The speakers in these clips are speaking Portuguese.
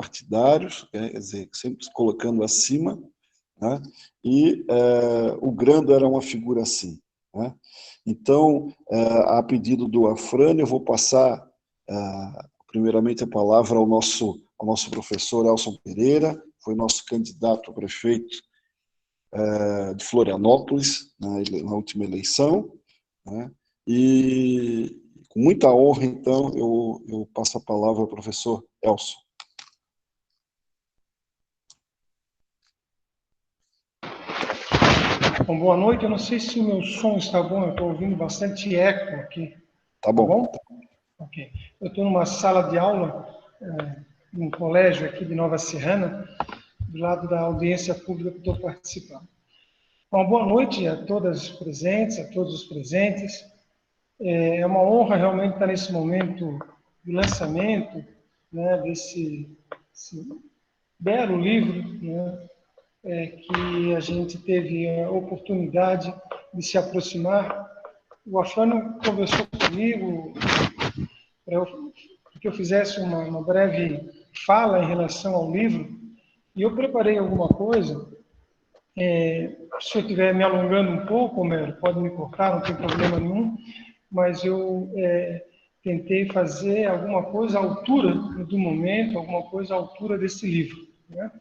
partidários, quer dizer, sempre se colocando acima, né? E o Grando era uma figura assim, né? Então, a pedido do Afrânio, eu vou passar primeiramente a palavra ao nosso professor Elson Pereira, foi nosso candidato a prefeito de Florianópolis na última eleição, né? E com muita honra, então, eu passo a palavra ao professor Elson. Bom, boa noite. Eu não sei se o meu som está bom, eu estou ouvindo bastante eco aqui. Tá bom? Ok. Eu estou numa sala de aula, de um colégio aqui de Nova Serrana, do lado da audiência pública que estou participando. Bom, boa noite a todas presentes, a todos os presentes. É uma honra realmente estar nesse momento de lançamento, né, desse belo livro, né, que a gente teve a oportunidade de se aproximar. O Afrânio conversou comigo para que eu fizesse uma breve fala em relação ao livro, e eu preparei alguma coisa. Se eu estiver me alongando um pouco, Homero, pode me cortar, não tem problema nenhum, mas eu tentei fazer alguma coisa à altura do momento, alguma coisa à altura desse livro, né?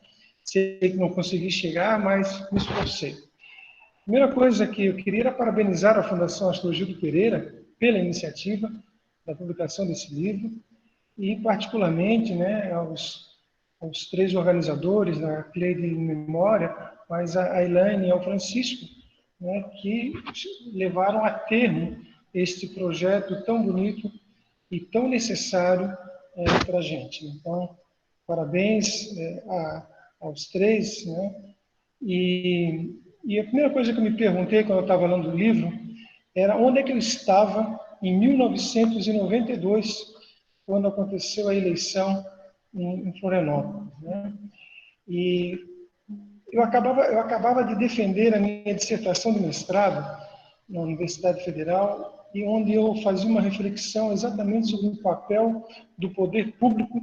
Sei que não consegui chegar, mas me esforcei. A primeira coisa que eu queria era parabenizar a Fundação Astrogildo Pereira pela iniciativa da publicação desse livro e, particularmente, né, aos 3 organizadores, a Cleide em memória, mas a Elaine e ao Francisco, né, que levaram a termo este projeto tão bonito e tão necessário para a gente. Então, parabéns aos 3, né? E a primeira coisa que eu me perguntei quando eu estava lendo o livro era onde é que eu estava em 1992, quando aconteceu a eleição em Florianópolis, né? E eu acabava de defender a minha dissertação de mestrado na Universidade Federal, e onde eu fazia uma reflexão exatamente sobre o papel do poder público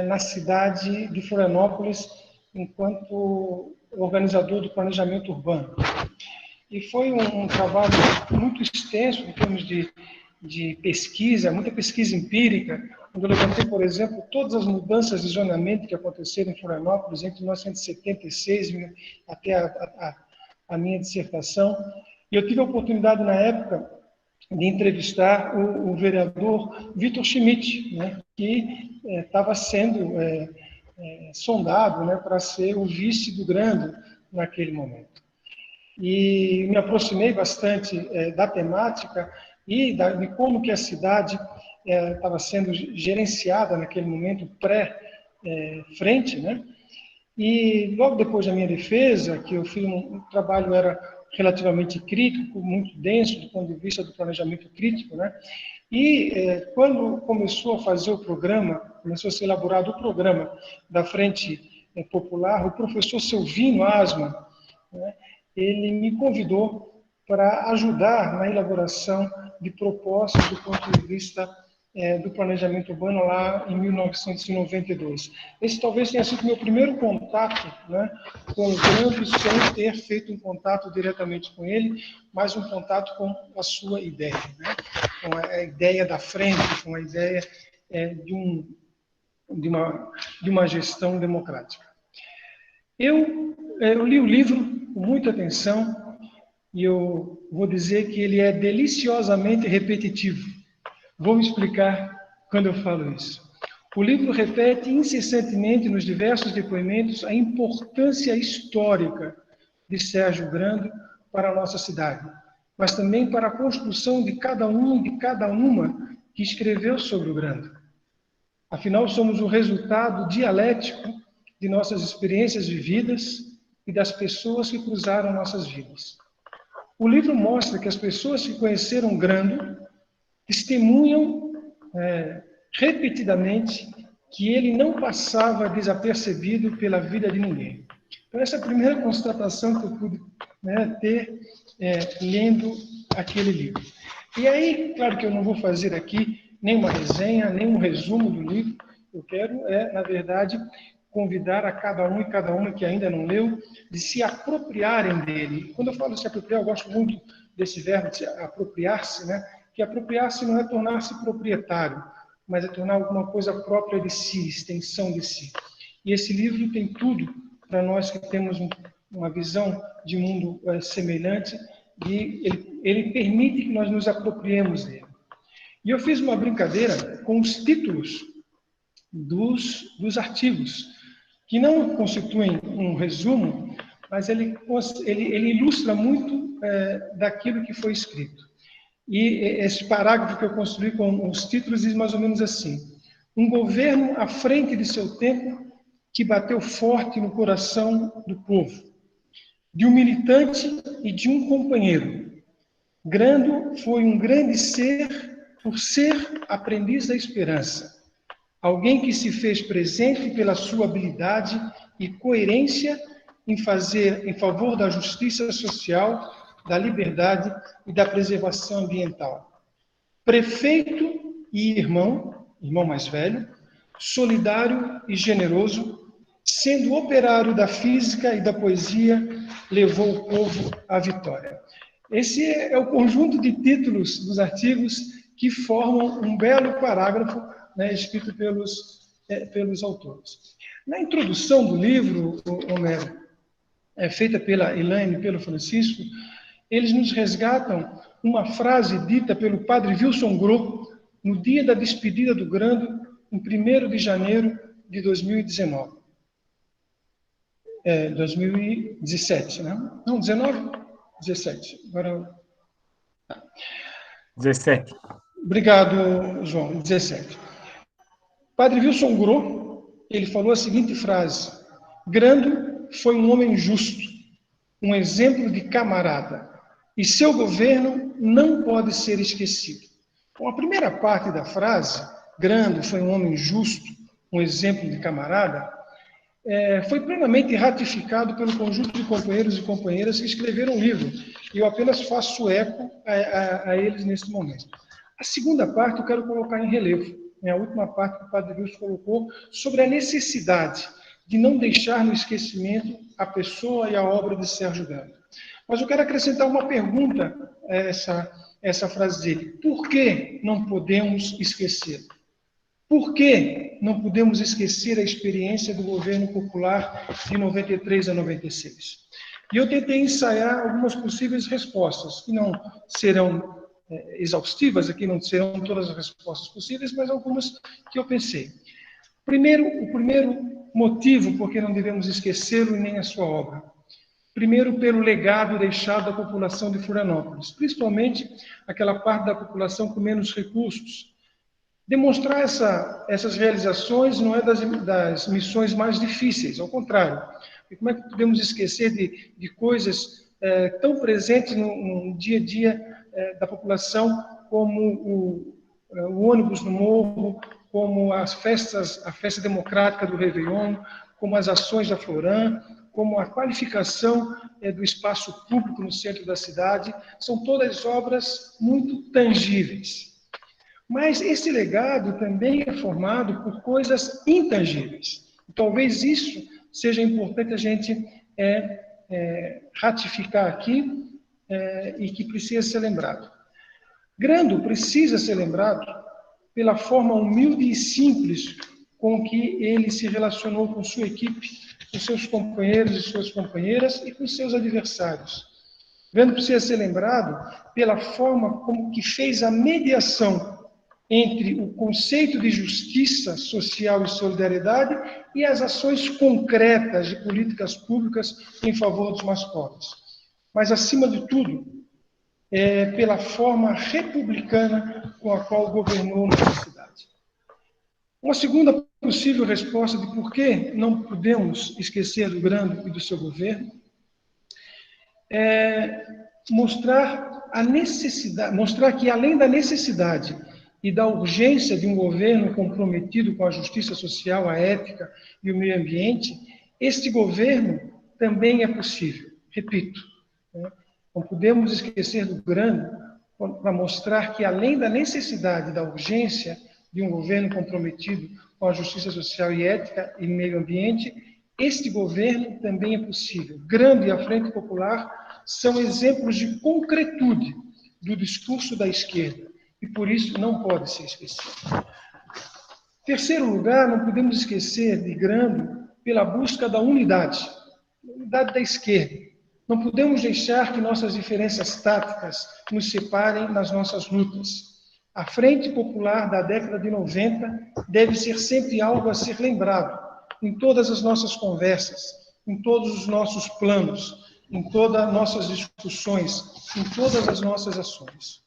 na cidade de Florianópolis enquanto organizador do planejamento urbano. E foi um trabalho muito extenso em termos de pesquisa, muita pesquisa empírica, onde eu levantei, por exemplo, todas as mudanças de zonamento que aconteceram em Florianópolis entre 1976 até a minha dissertação. E eu tive a oportunidade, na época, de entrevistar o vereador Vitor Schmidt, né, que estava sendo sondado, né, para ser o vice do Grando naquele momento. E me aproximei bastante da temática e de como que a cidade estava sendo gerenciada naquele momento pré-frente, né? E logo depois da minha defesa, que eu fiz um trabalho era relativamente crítico, muito denso do ponto de vista do planejamento crítico, né? E quando começou a fazer o programa, começou a ser elaborado o programa da Frente Popular, o professor Silvino Asma, né, ele me convidou para ajudar na elaboração de propostas do ponto de vista do planejamento urbano lá em 1992. Esse talvez tenha sido meu primeiro contato, né, com o Grando, sem ter feito um contato diretamente com ele, mas um contato com a sua ideia, né, com a ideia da frente, com a ideia de uma gestão democrática. Eu li o livro com muita atenção e eu vou dizer que ele é deliciosamente repetitivo. Vou me explicar quando eu falo isso. O livro repete incessantemente nos diversos depoimentos a importância histórica de Sérgio Grando para a nossa cidade, mas também para a construção de cada um e de cada uma que escreveu sobre o Grando. Afinal, somos o resultado dialético de nossas experiências vividas e das pessoas que cruzaram nossas vidas. O livro mostra que as pessoas que conheceram Grando testemunham repetidamente que ele não passava desapercebido pela vida de ninguém. Então, essa é a primeira constatação que eu pude ter lendo aquele livro. E aí, claro que eu não vou fazer aqui nem uma resenha, nem um resumo do livro, Eu quero, na verdade, convidar a cada um e cada uma que ainda não leu, de se apropriarem dele. Quando eu falo se apropriar, eu gosto muito desse verbo, de apropriar-se, né? Que apropriar-se não é tornar-se proprietário, mas é tornar alguma coisa própria de si, extensão de si. E esse livro tem tudo para nós que temos uma visão de mundo semelhante, ele permite que nós nos apropriemos dele. E eu fiz uma brincadeira com os títulos dos artigos, que não constituem um resumo, mas ele ilustra muito daquilo que foi escrito. E esse parágrafo que eu construí com os títulos diz mais ou menos assim: um governo à frente de seu tempo que bateu forte no coração do povo, de um militante e de um companheiro. Grando foi um grande ser por ser aprendiz da esperança. Alguém que se fez presente pela sua habilidade e coerência em fazer em favor da justiça social, da liberdade e da preservação ambiental. Prefeito e irmão mais velho, solidário e generoso, sendo operário da física e da poesia, levou o povo à vitória. Esse é o conjunto de títulos dos artigos que formam um belo parágrafo, né, escrito pelos autores. Na introdução do livro, Homero, feita pela Elaine e pelo Francisco, eles nos resgatam uma frase dita pelo padre Wilson Gros no dia da despedida do Grando, em 1º de janeiro de 2019. 2017, né? Não, 19? 17. Agora... 17. Obrigado, João. 17. Padre Wilson Gros, ele falou a seguinte frase: Grando foi um homem justo, um exemplo de camarada, e seu governo não pode ser esquecido. Bom, a primeira parte da frase, Grando foi um homem justo, um exemplo de camarada, foi plenamente ratificado pelo conjunto de companheiros e companheiras que escreveram o livro, e eu apenas faço eco a eles nesse momento. A segunda parte eu quero colocar em relevo, a última parte que o Padre Wilson colocou, sobre a necessidade de não deixar no esquecimento a pessoa e a obra de Sérgio Grando. Mas eu quero acrescentar uma pergunta a essa frase dele: por que não podemos esquecê-lo? Por que não podemos esquecer a experiência do governo popular de 93 a 96? E eu tentei ensaiar algumas possíveis respostas, que não serão exaustivas, aqui não serão todas as respostas possíveis, mas algumas que eu pensei. O primeiro motivo por que não devemos esquecê-lo e nem a sua obra. Primeiro, pelo legado deixado à população de Florianópolis, principalmente aquela parte da população com menos recursos. Demonstrar essas realizações não é das missões mais difíceis, ao contrário. E como é que podemos esquecer de coisas tão presentes no dia a dia da população, como o ônibus no morro, como a festa democrática do Réveillon, como as ações da Floran, como a qualificação do espaço público no centro da cidade. São todas obras muito tangíveis. Mas esse legado também é formado por coisas intangíveis. Talvez isso seja importante a gente ratificar aqui e que precisa ser lembrado. Grando precisa ser lembrado pela forma humilde e simples com que ele se relacionou com sua equipe, com seus companheiros e suas companheiras e com seus adversários. Grando precisa ser lembrado pela forma como que fez a mediação entre o conceito de justiça social e solidariedade e as ações concretas de políticas públicas em favor dos mais pobres. Mas, acima de tudo, pela forma republicana com a qual governou nossa cidade. Uma segunda possível resposta de por que não podemos esquecer do Grando e do seu governo é mostrar que, além da necessidade e da urgência de um governo comprometido com a justiça social, a ética e o meio ambiente, este governo também é possível. Repito, não podemos esquecer do Grando para mostrar que, além da necessidade e da urgência de um governo comprometido com a justiça social e ética e meio ambiente, este governo também é possível. Grande e a Frente Popular são exemplos de concretude do discurso da esquerda, e por isso não pode ser esquecido. Terceiro lugar, não podemos esquecer de Grando pela busca da unidade da esquerda. Não podemos deixar que nossas diferenças táticas nos separem nas nossas lutas. A Frente Popular da década de 90 deve ser sempre algo a ser lembrado em todas as nossas conversas, em todos os nossos planos, em todas as nossas discussões, em todas as nossas ações.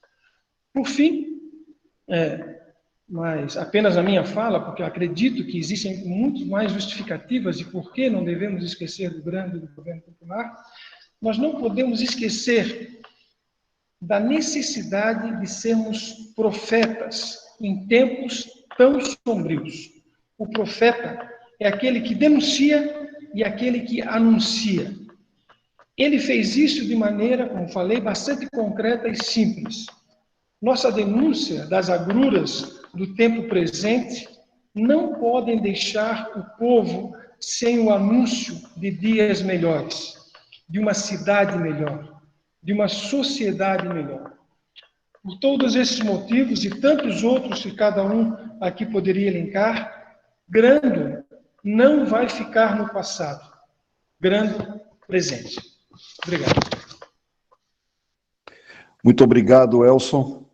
Por fim, mas apenas a minha fala, porque eu acredito que existem muito mais justificativas de por que não devemos esquecer do grande do governo popular, nós não podemos esquecer da necessidade de sermos profetas em tempos tão sombrios. O profeta é aquele que denuncia e aquele que anuncia. Ele fez isso de maneira, como falei, bastante concreta e simples. Nossa denúncia das agruras do tempo presente não podem deixar o povo sem o anúncio de dias melhores, de uma cidade melhor, de uma sociedade melhor. Por todos esses motivos e tantos outros que cada um aqui poderia elencar, Grando não vai ficar no passado. Grando presente. Obrigado. Muito obrigado, Elson.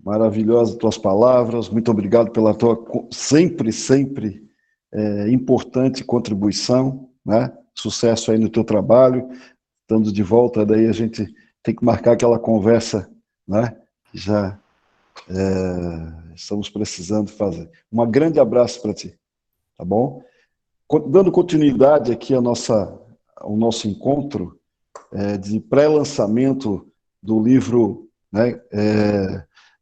Maravilhosas tuas palavras. Muito obrigado pela tua sempre importante contribuição, né? Sucesso aí no teu trabalho. Estando de volta, daí a gente tem que marcar aquela conversa, né? Que já estamos precisando fazer. Um grande abraço para ti, tá bom? Dando continuidade aqui ao nosso encontro de pré-lançamento do livro, né,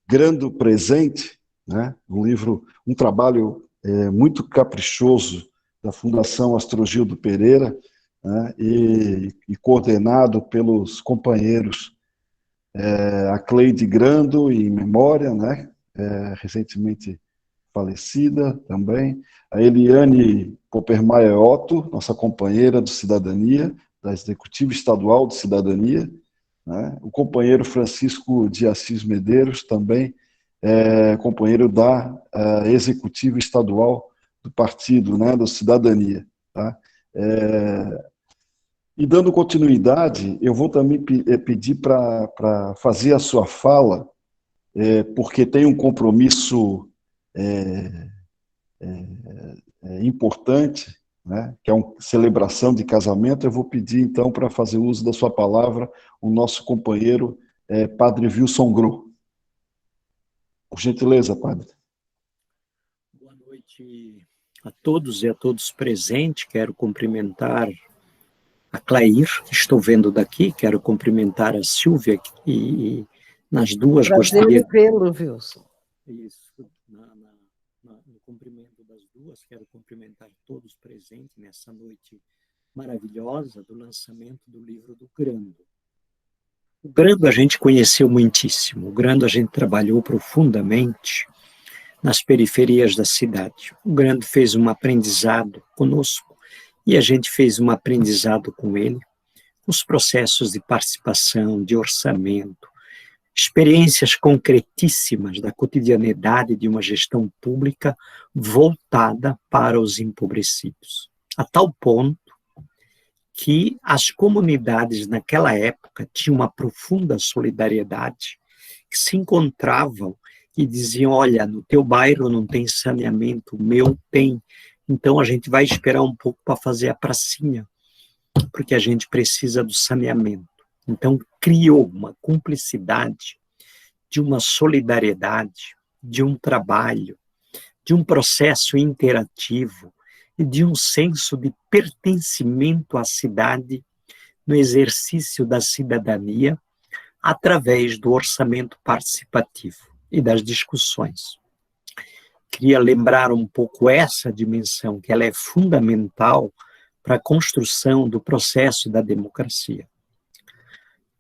Grando Presente, né, um trabalho muito caprichoso da Fundação Astrogildo Pereira, né, e coordenado pelos companheiros a Cleide Grando, em memória, né, recentemente falecida também, a Eliane Poppermeier Otto, nossa companheira do Cidadania, da Executiva Estadual de Cidadania, né, o companheiro Francisco de Assis Medeiros, também companheiro da Executiva Estadual do Partido, né, do Cidadania. Tá? E dando continuidade, eu vou também pedir para fazer a sua fala, porque tem um compromisso importante, né, que é uma celebração de casamento. Eu vou pedir, então, para fazer uso da sua palavra, o nosso companheiro, Padre Wilson Gro. Por gentileza, Padre. Boa noite a todos e a todos presentes. Quero cumprimentar a Clair, que estou vendo daqui, quero cumprimentar a Silvia, e nas duas gostaria de vê-lo, Wilson. Isso, no cumprimento das duas, quero cumprimentar todos presentes nessa noite maravilhosa do lançamento do livro do Grando. O Grando a gente conheceu muitíssimo, o Grando a gente trabalhou profundamente nas periferias da cidade. O Grando fez um aprendizado conosco e a gente fez um aprendizado com ele, os processos de participação, de orçamento, experiências concretíssimas da cotidianidade de uma gestão pública voltada para os empobrecidos. A tal ponto que as comunidades naquela época tinham uma profunda solidariedade, que se encontravam e diziam: olha, no teu bairro não tem saneamento, o meu tem, então a gente vai esperar um pouco para fazer a pracinha, porque a gente precisa do saneamento. Então criou uma cumplicidade, de uma solidariedade, de um trabalho, de um processo interativo e de um senso de pertencimento à cidade no exercício da cidadania através do orçamento participativo e das discussões. Queria lembrar um pouco essa dimensão, que ela é fundamental para a construção do processo da democracia.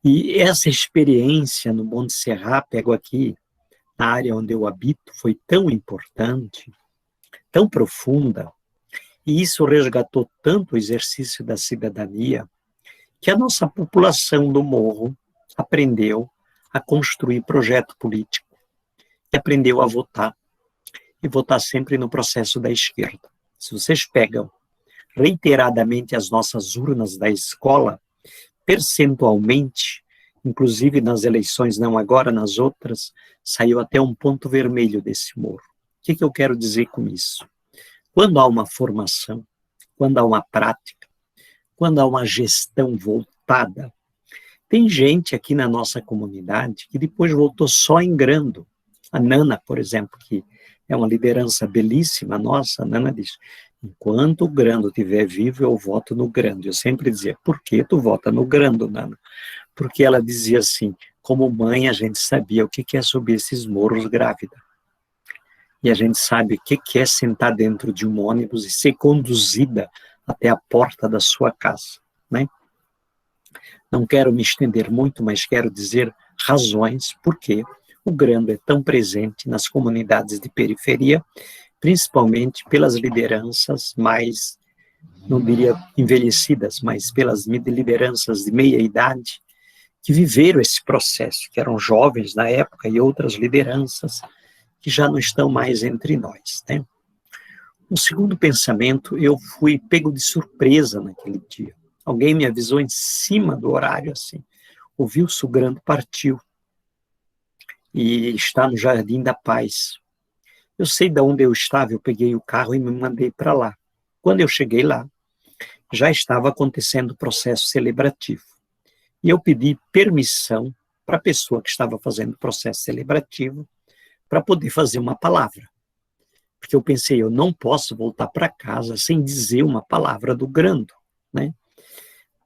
E essa experiência no Monte Serra, pego aqui na área onde eu habito, foi tão importante, tão profunda, e isso resgatou tanto o exercício da cidadania, que a nossa população do morro aprendeu a construir projeto político, e aprendeu a votar, e votar sempre no processo da esquerda. Se vocês pegam reiteradamente as nossas urnas da escola, percentualmente, inclusive nas eleições, não agora, nas outras, saiu até um ponto vermelho desse morro. O que eu quero dizer com isso? Quando há uma formação, quando há uma prática, quando há uma gestão voltada, tem gente aqui na nossa comunidade que depois voltou só em Grando. A Nana, por exemplo, que é uma liderança belíssima nossa, a Nana diz, enquanto o Grando estiver vivo, eu voto no Grando. Eu sempre dizia, por que tu vota no Grando, Nana? Porque ela dizia assim, como mãe a gente sabia o que é subir esses morros grávida. E a gente sabe o que é sentar dentro de um ônibus e ser conduzida até a porta da sua casa, né? Não quero me estender muito, mas quero dizer razões por que o Grando é tão presente nas comunidades de periferia, principalmente pelas lideranças mais, não diria envelhecidas, mas pelas lideranças de meia idade, que viveram esse processo, que eram jovens na época e outras lideranças que já não estão mais entre nós, né? Um segundo pensamento, eu fui pego de surpresa naquele dia. Alguém me avisou em cima do horário, assim, o Wilson Grando partiu e está no Jardim da Paz. Eu sei de onde eu estava, eu peguei o carro e me mandei para lá. Quando eu cheguei lá, já estava acontecendo o processo celebrativo. E eu pedi permissão para a pessoa que estava fazendo o processo celebrativo para poder fazer uma palavra. Porque eu pensei, eu não posso voltar para casa sem dizer uma palavra do Grando, né?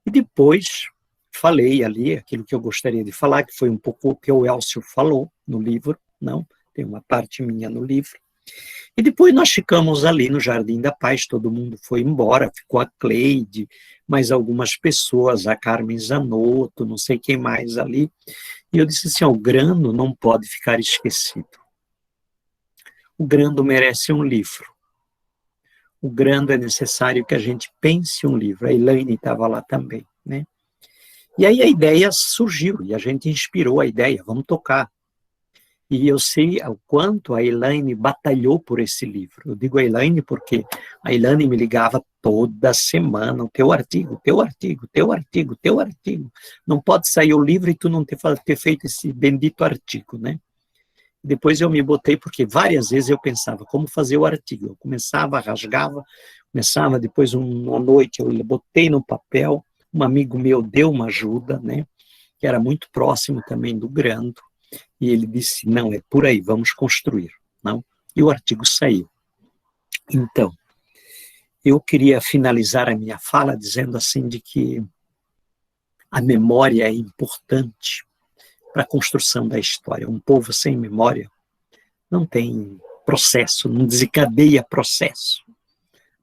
E depois falei ali aquilo que eu gostaria de falar, que foi um pouco o que o Elcio falou no livro, não, tem uma parte minha no livro. E depois nós ficamos ali no Jardim da Paz, todo mundo foi embora, ficou a Cleide, mais algumas pessoas, a Carmen Zanotto, não sei quem mais ali. E eu disse assim, o Grando não pode ficar esquecido. O Grando merece um livro. O Grando é necessário que a gente pense um livro. A Elaine estava lá também, né? E aí a ideia surgiu, e a gente inspirou a ideia, vamos tocar. E eu sei o quanto a Elaine batalhou por esse livro. Eu digo a Elaine porque a Elaine me ligava toda semana, o teu artigo, teu artigo, teu artigo, teu artigo. Não pode sair o livro e tu não ter feito esse bendito artigo, né? Depois eu me botei, porque várias vezes eu pensava como fazer o artigo. Eu começava, rasgava, começava, depois uma noite eu botei no papel, um amigo meu deu uma ajuda, né? Que era muito próximo também do Grando. E ele disse, não, é por aí, vamos construir. Não? E o artigo saiu. Então, eu queria finalizar a minha fala dizendo assim de que a memória é importante para a construção da história. Um povo sem memória não tem processo, não desencadeia processo.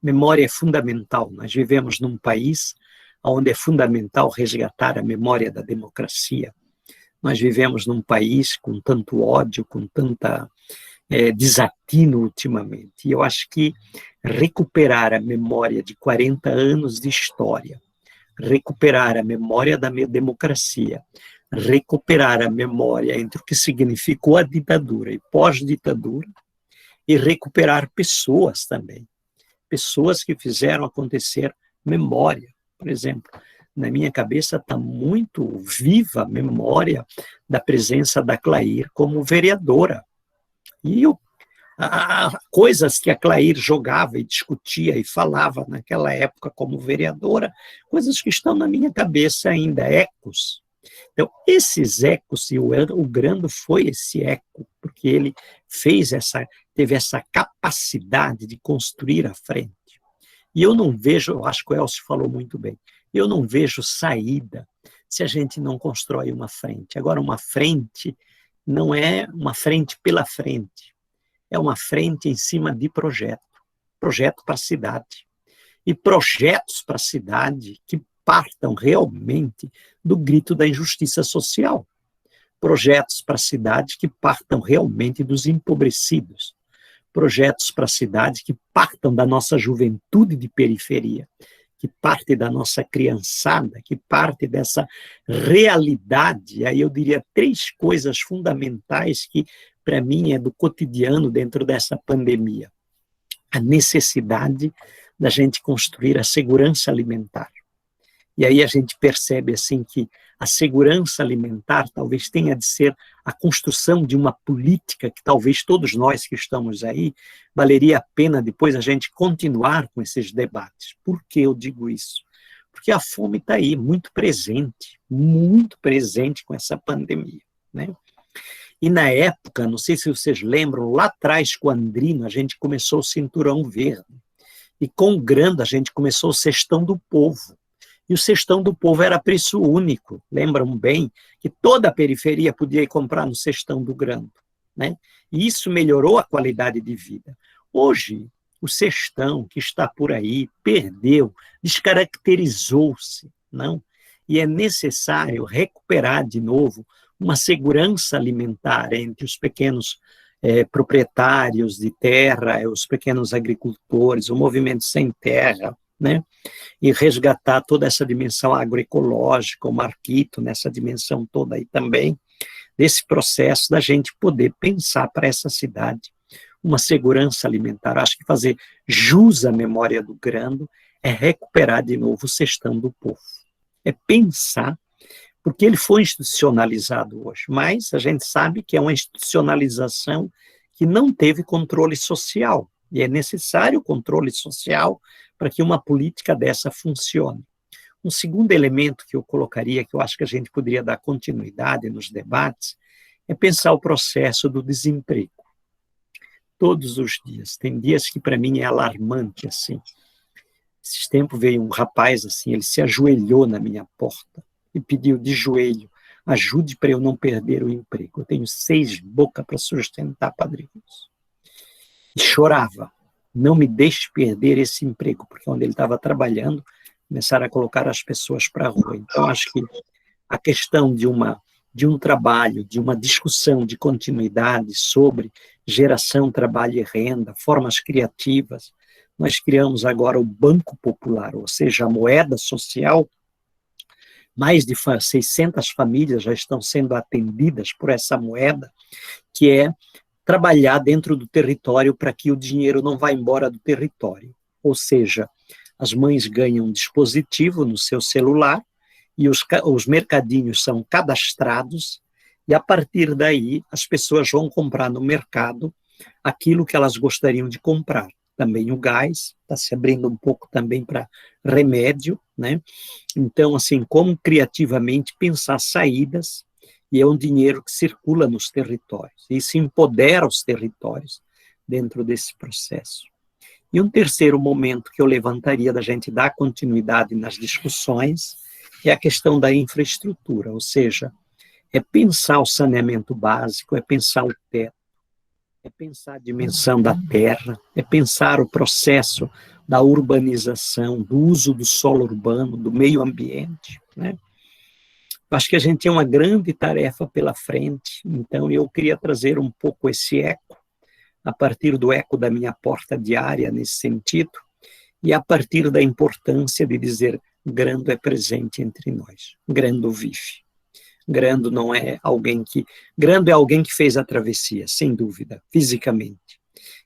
Memória é fundamental. Nós vivemos num país onde é fundamental resgatar a memória da democracia. Nós vivemos num país com tanto ódio, com tanta desatino ultimamente. E eu acho que recuperar a memória de 40 anos de história, recuperar a memória da democracia, recuperar a memória entre o que significou a ditadura e pós-ditadura, e recuperar pessoas também. Pessoas que fizeram acontecer memória. Por exemplo, na minha cabeça está muito viva a memória da presença da Clair como vereadora. E coisas que a Clair jogava e discutia e falava naquela época como vereadora, coisas que estão na minha cabeça ainda, ecos. Então, esses ecos, e o Grando foi esse eco, porque ele teve essa capacidade de construir a frente. E eu não vejo, eu acho que o Elcio falou muito bem, eu não vejo saída se a gente não constrói uma frente. Agora, uma frente não é uma frente pela frente, é uma frente em cima de projeto para a cidade. E projetos para a cidade que partam realmente do grito da injustiça social. Projetos para a cidade que partam realmente dos empobrecidos. projetos para a cidade que partam da nossa juventude de periferia, que parte da nossa criançada, que parte dessa realidade. Aí eu diria 3 coisas fundamentais que, para mim, é do cotidiano dentro dessa pandemia. A necessidade da gente construir a segurança alimentar. E aí a gente percebe assim que a segurança alimentar talvez tenha de ser a construção de uma política que talvez todos nós que estamos aí, valeria a pena depois a gente continuar com esses debates. Por que eu digo isso? Porque a fome está aí, muito presente com essa pandemia, né? E na época, não sei se vocês lembram, lá atrás com o Andrino, a gente começou o Cinturão Verde. E com o Grando, a gente começou o Cestão do Povo. E o Cestão do Povo era preço único. Lembram bem que toda a periferia podia ir comprar no Cestão do Grando, né? E isso melhorou a qualidade de vida. Hoje, o Cestão que está por aí perdeu, descaracterizou-se, não? E é necessário recuperar de novo uma segurança alimentar entre os pequenos proprietários de terra, os pequenos agricultores, o movimento sem terra, né? E resgatar toda essa dimensão agroecológica, o Marquito nessa dimensão toda aí também, desse processo da gente poder pensar para essa cidade uma segurança alimentar. Acho que fazer jus à memória do Grando é recuperar de novo o Cestão do Povo. É pensar, porque ele foi institucionalizado hoje, mas a gente sabe que é uma institucionalização que não teve controle social, e é necessário controle social para que uma política dessa funcione. Um segundo elemento que eu colocaria, que eu acho que a gente poderia dar continuidade nos debates, é pensar o processo do desemprego. Todos os dias, tem dias que para mim é alarmante, assim. Esses tempos veio um rapaz, assim, ele se ajoelhou na minha porta e pediu de joelho, ajude para eu não perder o emprego. Eu tenho 6 bocas para sustentar, Padre Wilson. E chorava, não me deixe perder esse emprego, porque onde ele estava trabalhando, começaram a colocar as pessoas para a rua. Então, acho que a questão de um trabalho, de uma discussão de continuidade sobre geração, trabalho e renda, formas criativas, nós criamos agora o Banco Popular, ou seja, a moeda social. Mais de 600 famílias já estão sendo atendidas por essa moeda, que é trabalhar dentro do território para que o dinheiro não vá embora do território. Ou seja, as mães ganham um dispositivo no seu celular e os mercadinhos são cadastrados e, a partir daí, as pessoas vão comprar no mercado aquilo que elas gostariam de comprar. Também o gás, está se abrindo um pouco também para remédio, né? Então, assim, como criativamente pensar saídas, e é um dinheiro que circula nos territórios, e isso empodera os territórios dentro desse processo. E um terceiro momento que eu levantaria da gente dar continuidade nas discussões é a questão da infraestrutura, ou seja, é pensar o saneamento básico, é pensar o teto, é pensar a dimensão da terra, é pensar o processo da urbanização, do uso do solo urbano, do meio ambiente, né? Acho que a gente tem uma grande tarefa pela frente, então eu queria trazer um pouco esse eco, a partir do eco da minha porta diária nesse sentido, e a partir da importância de dizer Grando é presente entre nós, Grando vive. Grando não é alguém que... Grando é alguém que fez a travessia, sem dúvida, fisicamente.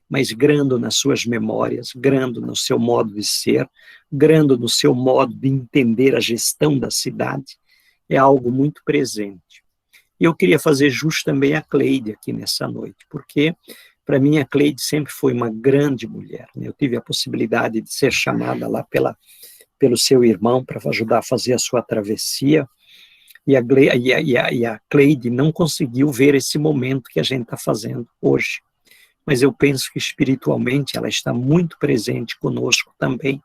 Mas Grando nas suas memórias, Grando no seu modo de ser, Grando no seu modo de entender a gestão da cidade, é algo muito presente. E eu queria fazer jus também a Cleide aqui nessa noite, porque, para mim, a Cleide sempre foi uma grande mulher, né? Eu tive a possibilidade de ser chamada lá pelo seu irmão para ajudar a fazer a sua travessia, e a Cleide não conseguiu ver esse momento que a gente está fazendo hoje. Mas eu penso que espiritualmente ela está muito presente conosco também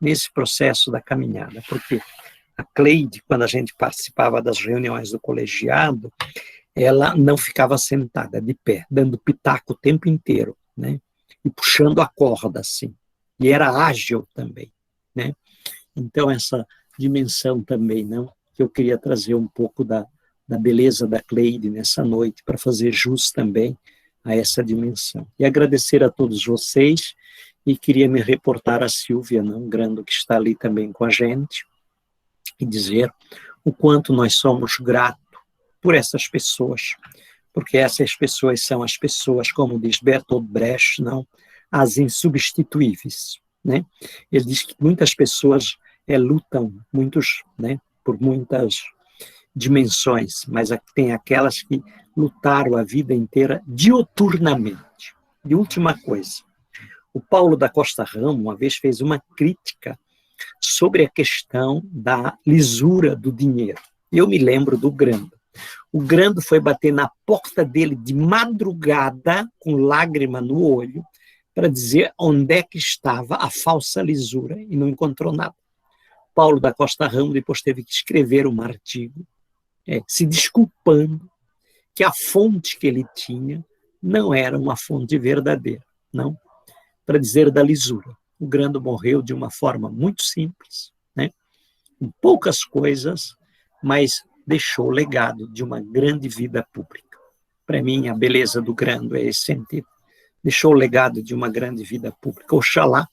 nesse processo da caminhada, porque a Cleide, quando a gente participava das reuniões do colegiado, ela não ficava sentada de pé, dando pitaco o tempo inteiro, né? E puxando a corda, assim. E era ágil também, né? Então, essa dimensão também, não? Que eu queria trazer um pouco da beleza da Cleide nessa noite, para fazer jus também a essa dimensão. E agradecer a todos vocês, e queria me reportar a Silvia, não, Grando, que está ali também com a gente, e dizer o quanto nós somos gratos por essas pessoas, porque essas pessoas são as pessoas, como diz Bertolt Brecht, não, as insubstituíveis, né? Ele diz que muitas pessoas lutam, muitos, né, por muitas dimensões, mas tem aquelas que lutaram a vida inteira dioturnamente. E última coisa, o Paulo da Costa Ramos uma vez fez uma crítica sobre a questão da lisura do dinheiro. Eu me lembro do Grando. O Grando foi bater na porta dele de madrugada, com lágrima no olho, para dizer onde é que estava a falsa lisura, e não encontrou nada. Paulo da Costa Ramos depois teve que escrever um artigo, se desculpando que a fonte que ele tinha não era uma fonte verdadeira, não, para dizer da lisura. O Grando morreu de uma forma muito simples, né, com poucas coisas, mas deixou o legado de uma grande vida pública. Para mim, a beleza do Grando é esse sentido. Deixou o legado de uma grande vida pública. Oxalá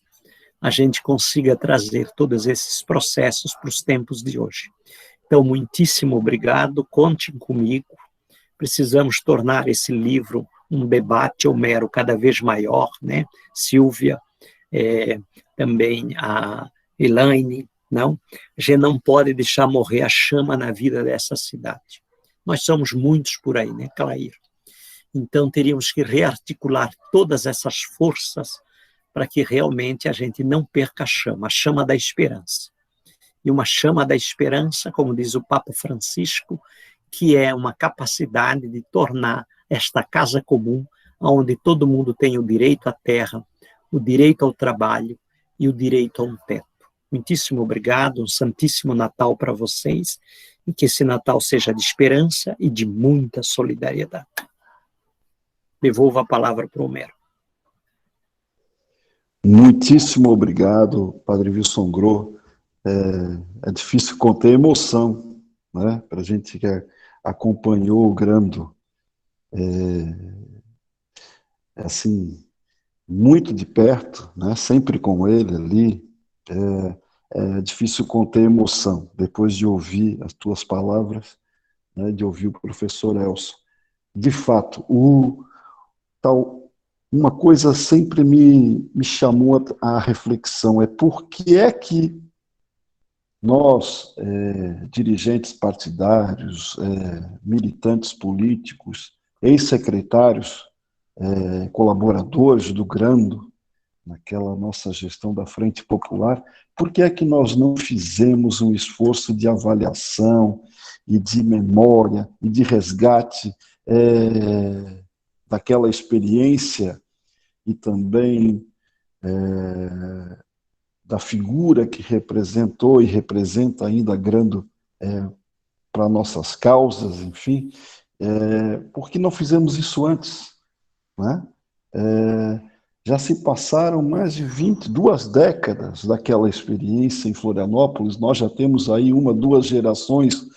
a gente consiga trazer todos esses processos para os tempos de hoje. Então, muitíssimo obrigado, contem comigo. Precisamos tornar esse livro um debate homero cada vez maior, né? Silvia, também a Elaine, não? A gente não pode deixar morrer a chama na vida dessa cidade. Nós somos muitos por aí, né, Clair? Então, teríamos que rearticular todas essas forças para que realmente a gente não perca a chama da esperança. E uma chama da esperança, como diz o Papa Francisco, que é uma capacidade de tornar esta casa comum, onde todo mundo tem o direito à terra, o direito ao trabalho e o direito a um teto. Muitíssimo obrigado, um santíssimo Natal para vocês, e que esse Natal seja de esperança e de muita solidariedade. Devolvo a palavra para o Homero. Muitíssimo obrigado, Padre Wilson Grau. É difícil conter emoção, né? Para a gente que acompanhou o Grando, assim, muito de perto, né? Sempre com ele ali, é difícil conter emoção, depois de ouvir as tuas palavras, né? De ouvir o professor Elson. De fato, uma coisa sempre me chamou a reflexão, por que é que nós, dirigentes partidários, militantes políticos, ex-secretários, colaboradores do Grando, naquela nossa gestão da Frente Popular, por que é que nós não fizemos um esforço de avaliação e de memória e de resgate daquela experiência e também da figura que representou e representa ainda Grando para nossas causas, enfim, por que não fizemos isso antes? Né? Já se passaram mais de 22 décadas daquela experiência em Florianópolis, nós já temos aí 2 gerações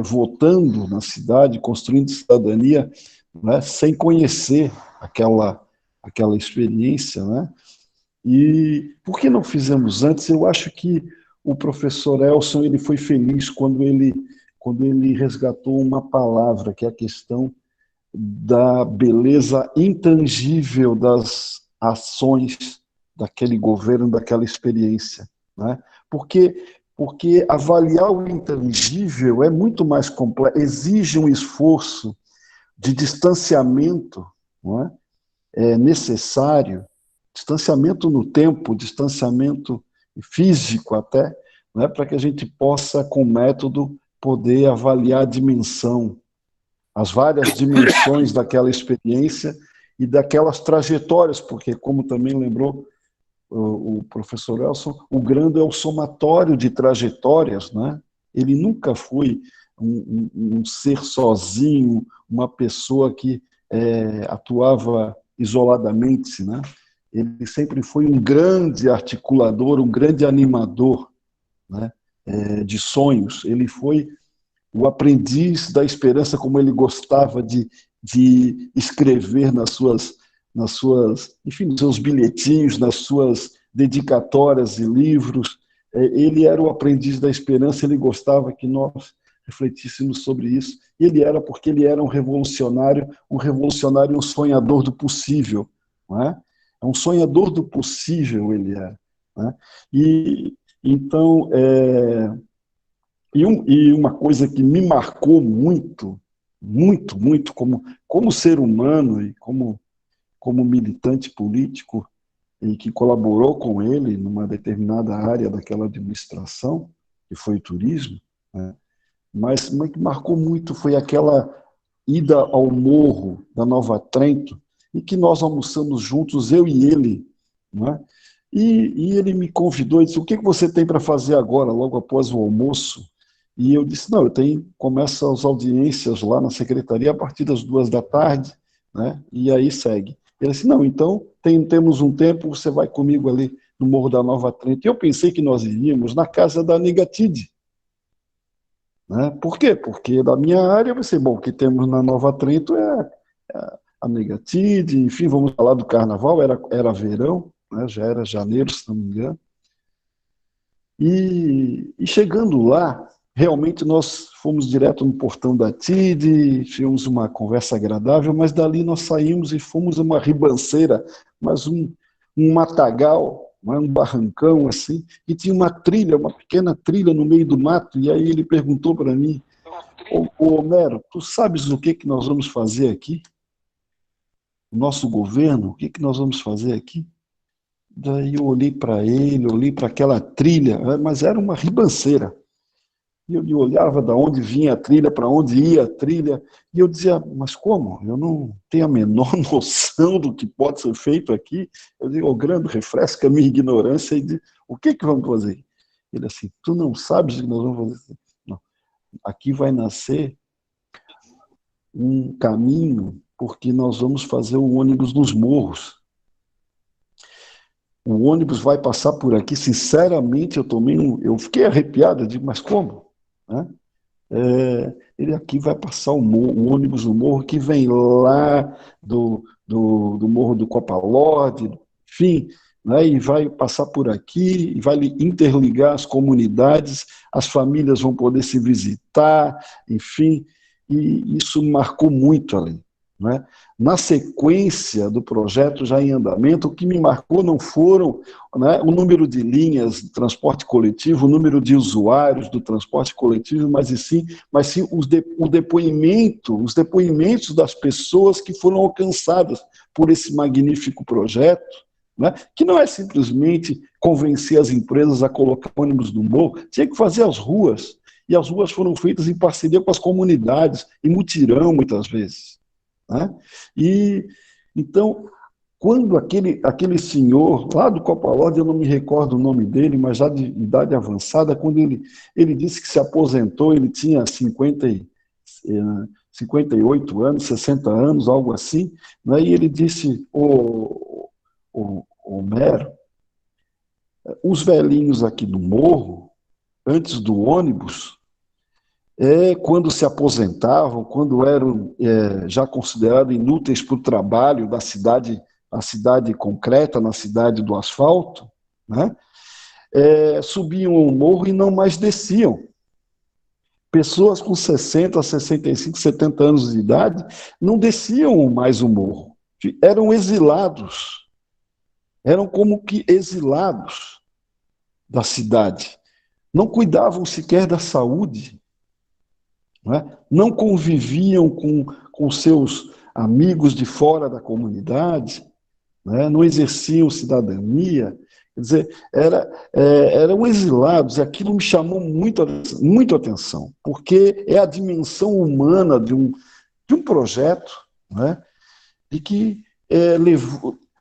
votando na cidade, construindo cidadania, né, sem conhecer aquela experiência, né? E por que não fizemos antes? Eu acho que o professor Elson ele foi feliz quando ele resgatou uma palavra, que é a questão da beleza intangível das ações daquele governo, daquela experiência, né? Porque avaliar o intangível é muito mais complexo, exige um esforço de distanciamento, não é? É necessário, distanciamento no tempo, distanciamento físico até, não é? Para que a gente possa, com método, poder avaliar a dimensão, as várias dimensões daquela experiência e daquelas trajetórias, porque, como também lembrou o professor Elson, o Grando é o somatório de trajetórias, né? Ele nunca foi um ser sozinho, uma pessoa que atuava isoladamente, né? Ele sempre foi um grande articulador, um grande animador, né? De sonhos. Ele foi o aprendiz da esperança, como ele gostava de de escrever enfim, nos seus bilhetinhos, nas suas dedicatórias e livros. Ele era o aprendiz da esperança, ele gostava que nós refletíssemos sobre isso. Ele era porque ele era um revolucionário, um sonhador do possível, não é? Um sonhador do possível ele era, né? E então, e uma coisa que me marcou muito, muito, muito como ser humano e como militante político, e que colaborou com ele numa determinada área daquela administração, que foi o turismo, né? Mas o que marcou muito foi aquela ida ao morro da Nova Trento, em que nós almoçamos juntos, eu e ele, né? E ele me convidou e disse: o que você tem para fazer agora, logo após o almoço? E eu disse: não, começa as audiências lá na secretaria a partir das 14h, né? E aí segue. Ele disse: não, então temos um tempo, você vai comigo ali no Morro da Nova Trento. E eu pensei que nós iríamos na casa da Negatide, né? Por quê? Porque da minha área vai ser bom, o que temos na Nova Trento é a Negatide, enfim, vamos falar do carnaval, era verão, né? Já era janeiro, se não me engano. E chegando lá, realmente nós fomos direto no portão da TIDE, tivemos uma conversa agradável, mas dali nós saímos e fomos a uma ribanceira, mas um matagal, um barrancão assim, e tinha uma trilha, uma pequena trilha no meio do mato, e aí ele perguntou para mim: ô Homero, tu sabes o que nós vamos fazer aqui? O nosso governo, o que nós vamos fazer aqui? Daí eu olhei para ele, olhei para aquela trilha, mas era uma ribanceira. E eu olhava de onde vinha a trilha, para onde ia a trilha, e eu dizia: mas como? Eu não tenho a menor noção do que pode ser feito aqui. Eu digo: ô Grando, refresca a minha ignorância e diz: o que vamos fazer? Ele assim: tu não sabes o que nós vamos fazer? Não. Aqui vai nascer um caminho, porque nós vamos fazer o ônibus nos morros. O ônibus vai passar por aqui. Sinceramente, eu fiquei arrepiado. Eu digo: mas como? Né? Ele aqui vai passar o ônibus no morro que vem lá do Morro do Copalorde, enfim, né? E vai passar por aqui, e vai interligar as comunidades, as famílias vão poder se visitar, enfim, e isso marcou muito ali, né? Na sequência do projeto já em andamento, o que me marcou não foram, né, o número de linhas de transporte coletivo, o número de usuários do transporte coletivo, mas sim os depoimentos das pessoas que foram alcançadas por esse magnífico projeto, né, que não é simplesmente convencer as empresas a colocar ônibus no morro, tinha que fazer as ruas, e as ruas foram feitas em parceria com as comunidades, em mutirão, muitas vezes. Né? E então, quando aquele senhor lá do Copalorde, eu não me recordo o nome dele, mas já de idade avançada, quando ele disse que se aposentou, ele tinha 58 anos, 60 anos, algo assim, né? E ele disse: Homero, os velhinhos aqui do morro, antes do ônibus, quando se aposentavam, quando eram já considerados inúteis para o trabalho da cidade, a cidade concreta, na cidade do asfalto, né? Subiam o morro e não mais desciam. Pessoas com 60, 65, 70 anos de idade não desciam mais o morro. Eram exilados. Eram como que exilados da cidade. Não cuidavam sequer da saúde. Não conviviam com seus amigos de fora da comunidade, né? Não exerciam cidadania, quer dizer, eram exilados, e aquilo me chamou muito atenção, porque é a dimensão humana de um projeto, né? E que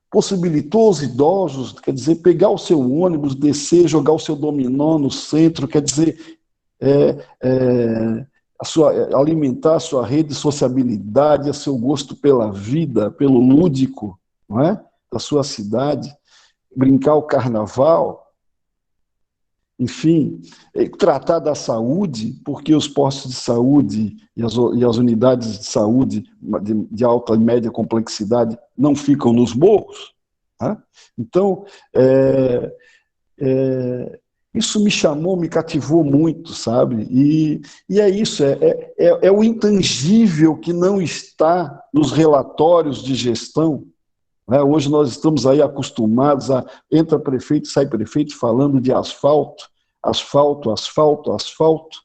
possibilitou aos idosos, quer dizer, pegar o seu ônibus, descer, jogar o seu dominó no centro, quer dizer, alimentar a sua rede de sociabilidade, a seu gosto pela vida, pelo lúdico, não é? Da sua cidade, brincar o carnaval. enfim, tratar da saúde, porque os postos de saúde e as unidades de saúde de alta e média complexidade não ficam nos morros. Tá? Então, isso me chamou, me cativou muito, sabe? E é isso, é o intangível que não está nos relatórios de gestão. Né? Hoje nós estamos aí acostumados a entra prefeito, sai prefeito falando de asfalto, asfalto, asfalto, asfalto.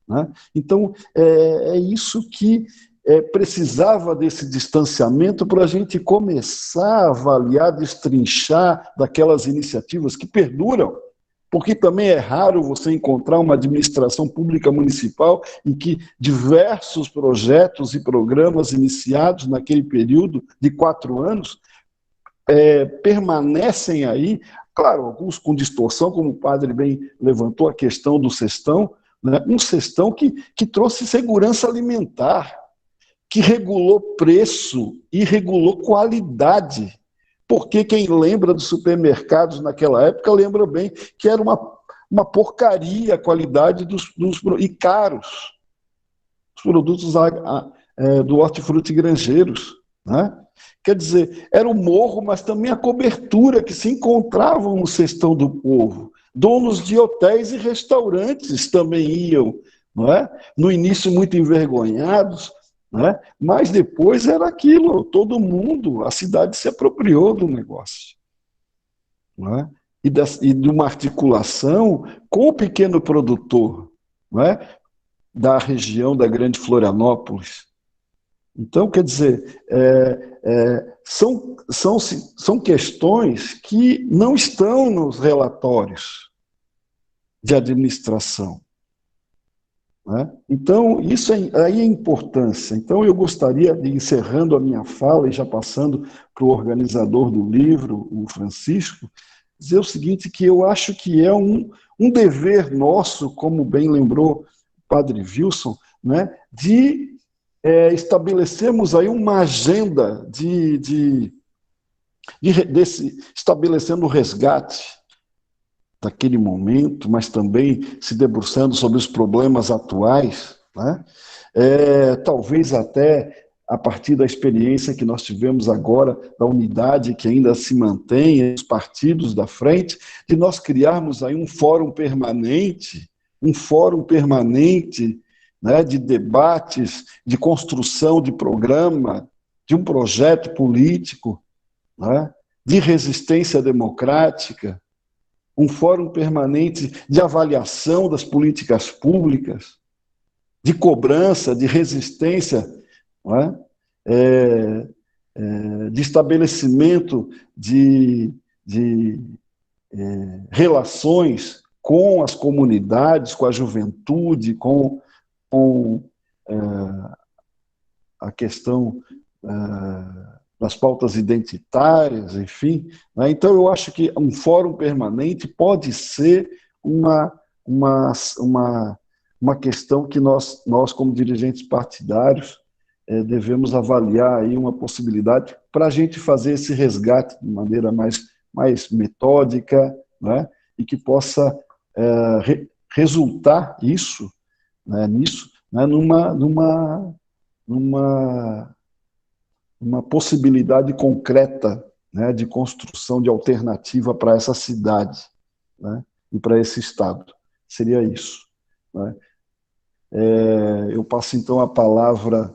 Né? Então, é isso que precisava desse distanciamento para a gente começar a avaliar, destrinchar daquelas iniciativas que perduram, porque também é raro você encontrar uma administração pública municipal em que diversos projetos e programas iniciados naquele período de 4 anos permanecem aí, claro, alguns com distorção, como o padre bem levantou a questão do cestão, né? Um cestão que trouxe segurança alimentar, que regulou preço e regulou qualidade. Porque quem lembra dos supermercados naquela época lembra bem que era uma porcaria a qualidade e caros os produtos do hortifruti grangeiros. Né? Quer dizer, era o morro, mas também a cobertura que se encontravam no cestão do povo. Donos de hotéis e restaurantes também iam, não é? No início muito envergonhados, né? Mas depois era aquilo, todo mundo, a cidade se apropriou do negócio. Não é? E de uma articulação com o pequeno produtor, não é? Da região da Grande Florianópolis. Então, quer dizer, são questões que não estão nos relatórios de administração. Né? Então, isso aí é a importância. Então, eu gostaria de, encerrando a minha fala e já passando para o organizador do livro, o Francisco, dizer o seguinte, que eu acho que é um dever nosso, como bem lembrou o padre Wilson, né, de estabelecemos aí uma agenda estabelecendo o resgate daquele momento, mas também se debruçando sobre os problemas atuais, né? Talvez até a partir da experiência que nós tivemos agora, da unidade que ainda se mantém, os partidos da frente, de nós criarmos aí um fórum permanente, né, de debates, de construção de programa, de um projeto político, né, de resistência democrática, um fórum permanente de avaliação das políticas públicas, de cobrança, de resistência, não é? De estabelecimento de relações com as comunidades, com a juventude, com a questão das pautas identitárias, enfim. Né? Então, eu acho que um fórum permanente pode ser uma questão que nós como dirigentes partidários, devemos avaliar aí uma possibilidade para a gente fazer esse resgate de maneira mais metódica, né? E que possa resultar nisso, né, numa possibilidade concreta, né, de construção de alternativa para essa cidade, né, e para esse estado. Seria isso. Né? Eu passo então a palavra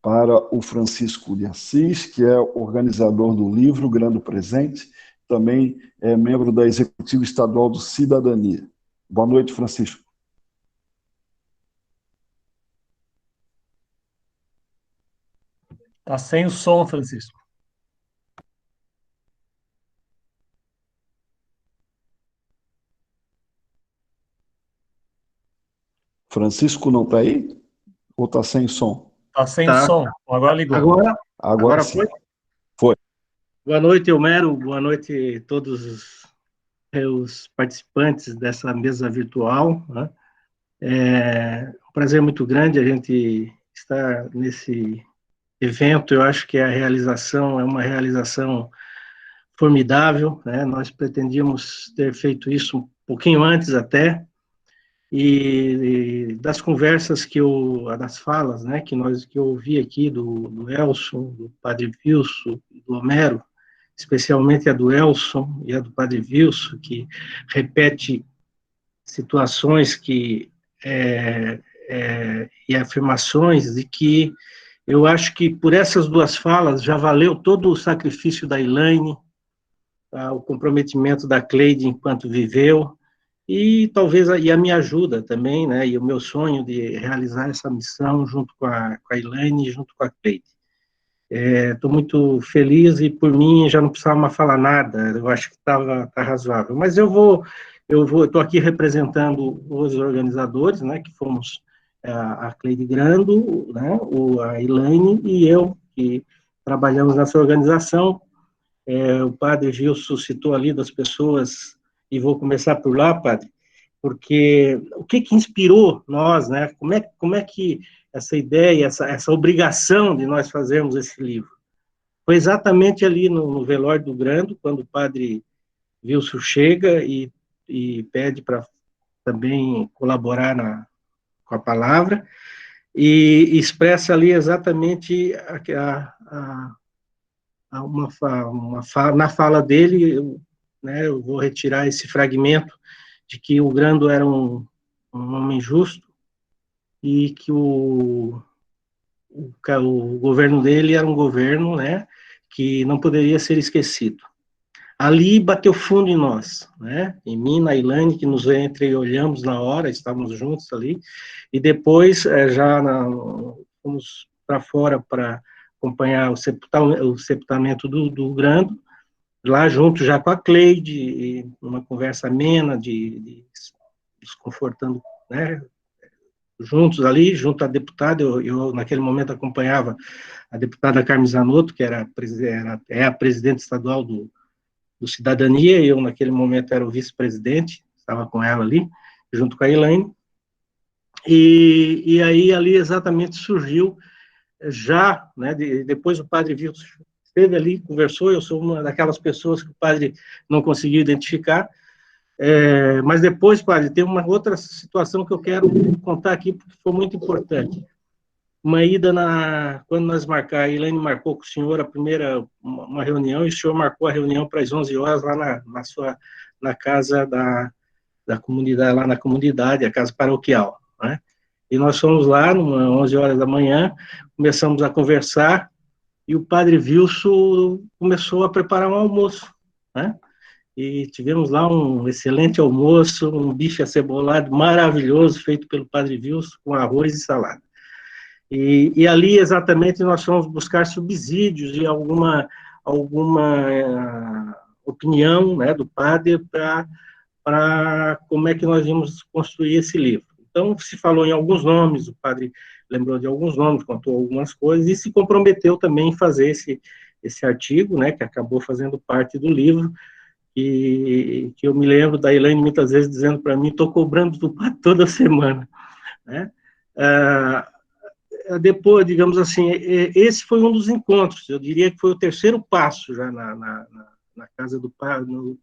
para o Francisco de Assis, que é organizador do livro Grande Presente, também é membro da Executiva Estadual do Cidadania. Boa noite, Francisco. Está sem o som, Francisco. Francisco não está aí? Ou está sem som? Está sem som. Agora ligou. Agora sim. Foi. Boa noite, Homero. Boa noite a todos os participantes dessa mesa virtual. Né? É um prazer muito grande a gente estar nesse evento. Eu acho que a realização é uma realização formidável, né? Nós pretendíamos ter feito isso um pouquinho antes até, e das conversas das falas, né, que eu ouvi aqui do Elson, do Padre Wilson, do Homero, especialmente a do Elson e a do Padre Wilson, que repete situações e afirmações de que eu acho que por essas duas falas já valeu todo o sacrifício da Elaine, tá, o comprometimento da Cleide enquanto viveu, e talvez a minha ajuda também, né, e o meu sonho de realizar essa missão junto com a Elaine e junto com a Cleide. Estou muito feliz e, por mim, já não precisava mais falar nada, eu acho que tá razoável. Mas estou aqui representando os organizadores, né, que fomos a Cleide Grando, né, a Elaine e eu, que trabalhamos nessa organização. O padre Gilson citou ali das pessoas, e vou começar por lá, padre, porque o que inspirou nós, né, como é que essa ideia, essa obrigação de nós fazermos esse livro? Foi exatamente ali no velório do Grando, quando o padre Wilson chega e pede para também colaborar com a palavra, e expressa ali exatamente na fala dele, né, eu vou retirar esse fragmento de que o Grando era um homem justo e que o governo dele era um governo, né, que não poderia ser esquecido. Ali bateu fundo em nós, né, em mim, na Elaine, que nos olhamos na hora, estávamos juntos ali, e depois fomos para fora para acompanhar o sepultamento do Grando, lá junto já com a Cleide, uma conversa amena, desconfortando, né, juntos ali, junto à deputada, eu naquele momento acompanhava a deputada Carmen Zanotto, que é a presidente estadual do Cidadania, e eu naquele momento era o vice-presidente, estava com ela ali, junto com a Elaine, e aí ali exatamente surgiu já, né, depois o padre Wilson esteve ali, conversou, eu sou uma daquelas pessoas que o padre não conseguiu identificar, mas depois, padre, tem uma outra situação que eu quero contar aqui, porque foi muito importante. Uma ida quando nós a Elaine marcou com o senhor uma reunião, e o senhor marcou a reunião para as 11 horas lá na casa da comunidade, lá na comunidade, a casa paroquial, né? E nós fomos lá, às 11 horas da manhã, começamos a conversar, e o padre Wilson começou a preparar um almoço, né? E tivemos lá um excelente almoço, um bife acebolado maravilhoso, feito pelo padre Wilson, com arroz e salada. E ali, exatamente, nós fomos buscar subsídios e alguma opinião, né, do padre para como é que nós íamos construir esse livro. Então, se falou em alguns nomes, o padre lembrou de alguns nomes, contou algumas coisas, e se comprometeu também em fazer esse artigo, né, que acabou fazendo parte do livro, e que eu me lembro da Elaine muitas vezes dizendo para mim, estou cobrando do padre toda semana, né? Depois, digamos assim, esse foi um dos encontros, eu diria que foi o terceiro passo já na casa do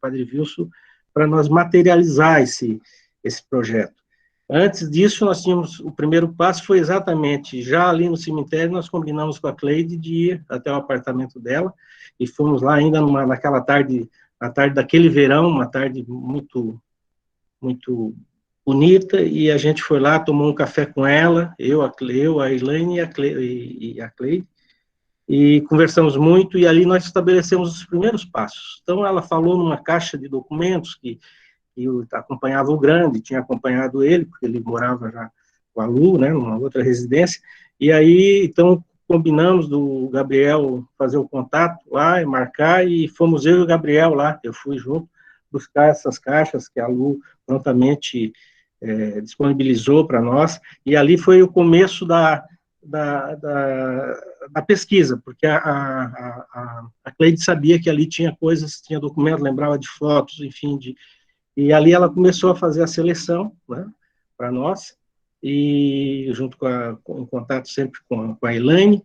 padre Wilson, para nós materializar esse projeto. Antes disso, nós tínhamos, o primeiro passo foi exatamente, já ali no cemitério, nós combinamos com a Cleide de ir até o apartamento dela, e fomos lá ainda naquela tarde, a tarde daquele verão, uma tarde muito, muito bonita, e a gente foi lá, tomou um café com ela, a Elaine e a Cleide, e conversamos muito, e ali nós estabelecemos os primeiros passos. Então, ela falou numa caixa de documentos que eu acompanhava o Grande, tinha acompanhado ele, porque ele morava já com a Lu, né, numa outra residência, e aí, então, combinamos do Gabriel fazer o contato lá e marcar, e fomos eu e o Gabriel lá, eu fui junto, buscar essas caixas que a Lu prontamente disponibilizou para nós, e ali foi o começo da pesquisa, porque a Cleide sabia que ali tinha coisas, tinha documento, lembrava de fotos, enfim, e ali ela começou a fazer a seleção, né, para nós, e junto em contato sempre com a Elaine,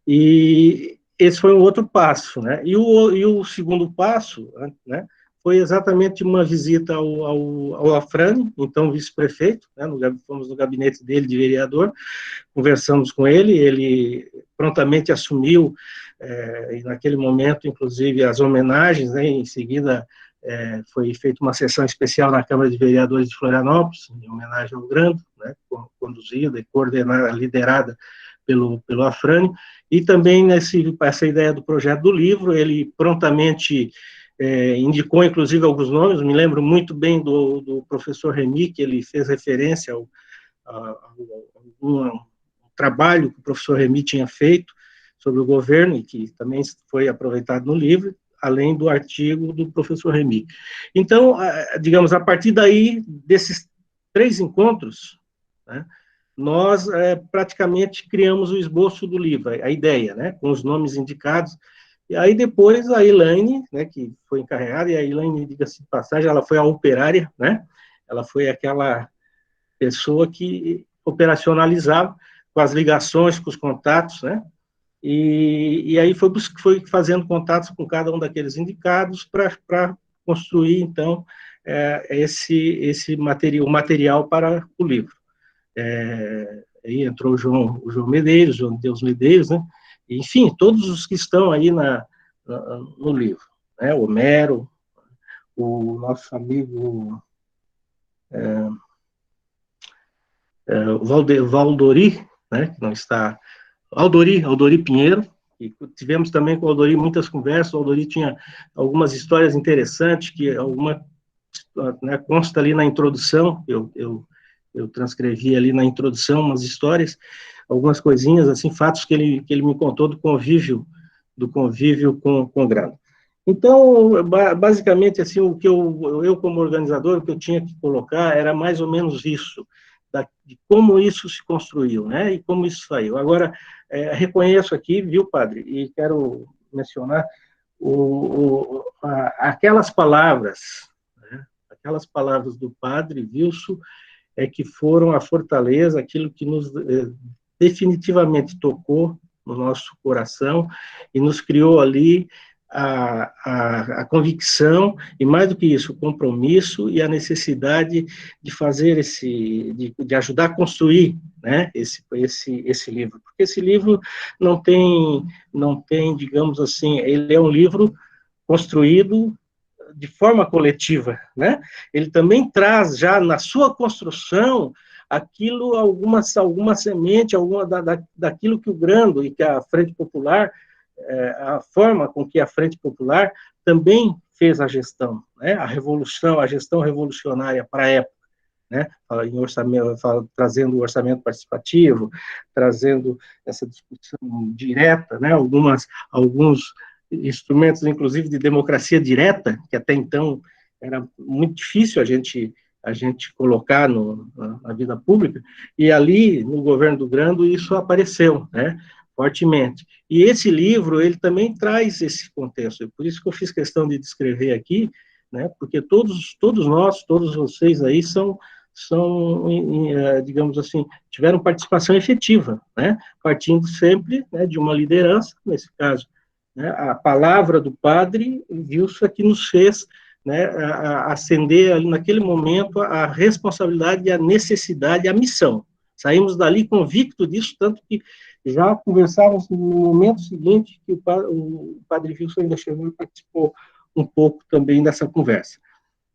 e esse foi um outro passo, né? E o segundo passo, né, foi exatamente uma visita ao Afrânio, então vice-prefeito, né, fomos no gabinete dele de vereador, conversamos com ele prontamente assumiu, e naquele momento, inclusive, as homenagens, né, em seguida foi feita uma sessão especial na Câmara de Vereadores de Florianópolis, em homenagem ao Grando, né, conduzida e coordenada, liderada pelo Afrânio, e também essa ideia do projeto do livro, ele prontamente indicou, inclusive, alguns nomes, me lembro muito bem do professor Remy, que ele fez referência a um trabalho que o professor Remy tinha feito sobre o governo, e que também foi aproveitado no livro, além do artigo do professor Remy. Então, digamos, a partir daí, desses 3 encontros, né, nós praticamente criamos o esboço do livro, a ideia, né, com os nomes indicados. E aí depois a Elaine, né, que foi encarregada, e a Elaine, diga-se de passagem, ela foi a operária, né, ela foi aquela pessoa que operacionalizava com as ligações, com os contatos, né, e aí foi fazendo contatos com cada um daqueles indicados para construir, então, esse material para o livro. Aí entrou o João Medeiros, João Deus Medeiros, né? Enfim, todos os que estão aí no livro, né? O Homero, o nosso amigo Valdori, né? Que não está, Aldori Pinheiro, e tivemos também com o Aldori muitas conversas. O Aldori tinha algumas histórias interessantes, que alguma, né, consta ali na introdução, eu transcrevi ali na introdução umas histórias, algumas coisinhas, assim, fatos que ele me contou do convívio com o Grando. Então, basicamente, assim, o que eu como organizador, o que eu tinha que colocar era mais ou menos isso, de como isso se construiu, né, e como isso saiu. Agora, reconheço aqui, viu, padre, e quero mencionar aquelas palavras, né, aquelas palavras do padre Wilson, que foram a fortaleza, aquilo que nos definitivamente tocou no nosso coração e nos criou ali a convicção, e mais do que isso, o compromisso e a necessidade de fazer de ajudar a construir, né, esse livro. Porque esse livro não tem, digamos assim, ele é um livro construído de forma coletiva, né? Ele também traz já na sua construção aquilo, alguma semente, daquilo que o Grando e que a Frente Popular, a forma com que a Frente Popular também fez a gestão, né? A gestão revolucionária para a época, né? Em orçamento, trazendo o orçamento participativo, trazendo essa discussão direta, né? Alguns instrumentos, inclusive, de democracia direta, que até então era muito difícil a gente colocar na vida pública, e ali, no governo do Grando, isso apareceu, né, fortemente. E esse livro, ele também traz esse contexto, por isso que eu fiz questão de descrever aqui, né, porque todos nós, todos vocês aí são digamos assim, tiveram participação efetiva, né, partindo sempre, né, de uma liderança, nesse caso, né, a palavra do padre Wilson que nos fez, né, acender ali naquele momento a responsabilidade, a necessidade, a missão. Saímos dali convicto disso, tanto que já conversávamos no momento seguinte que o padre Wilson ainda chegou e participou um pouco também dessa conversa.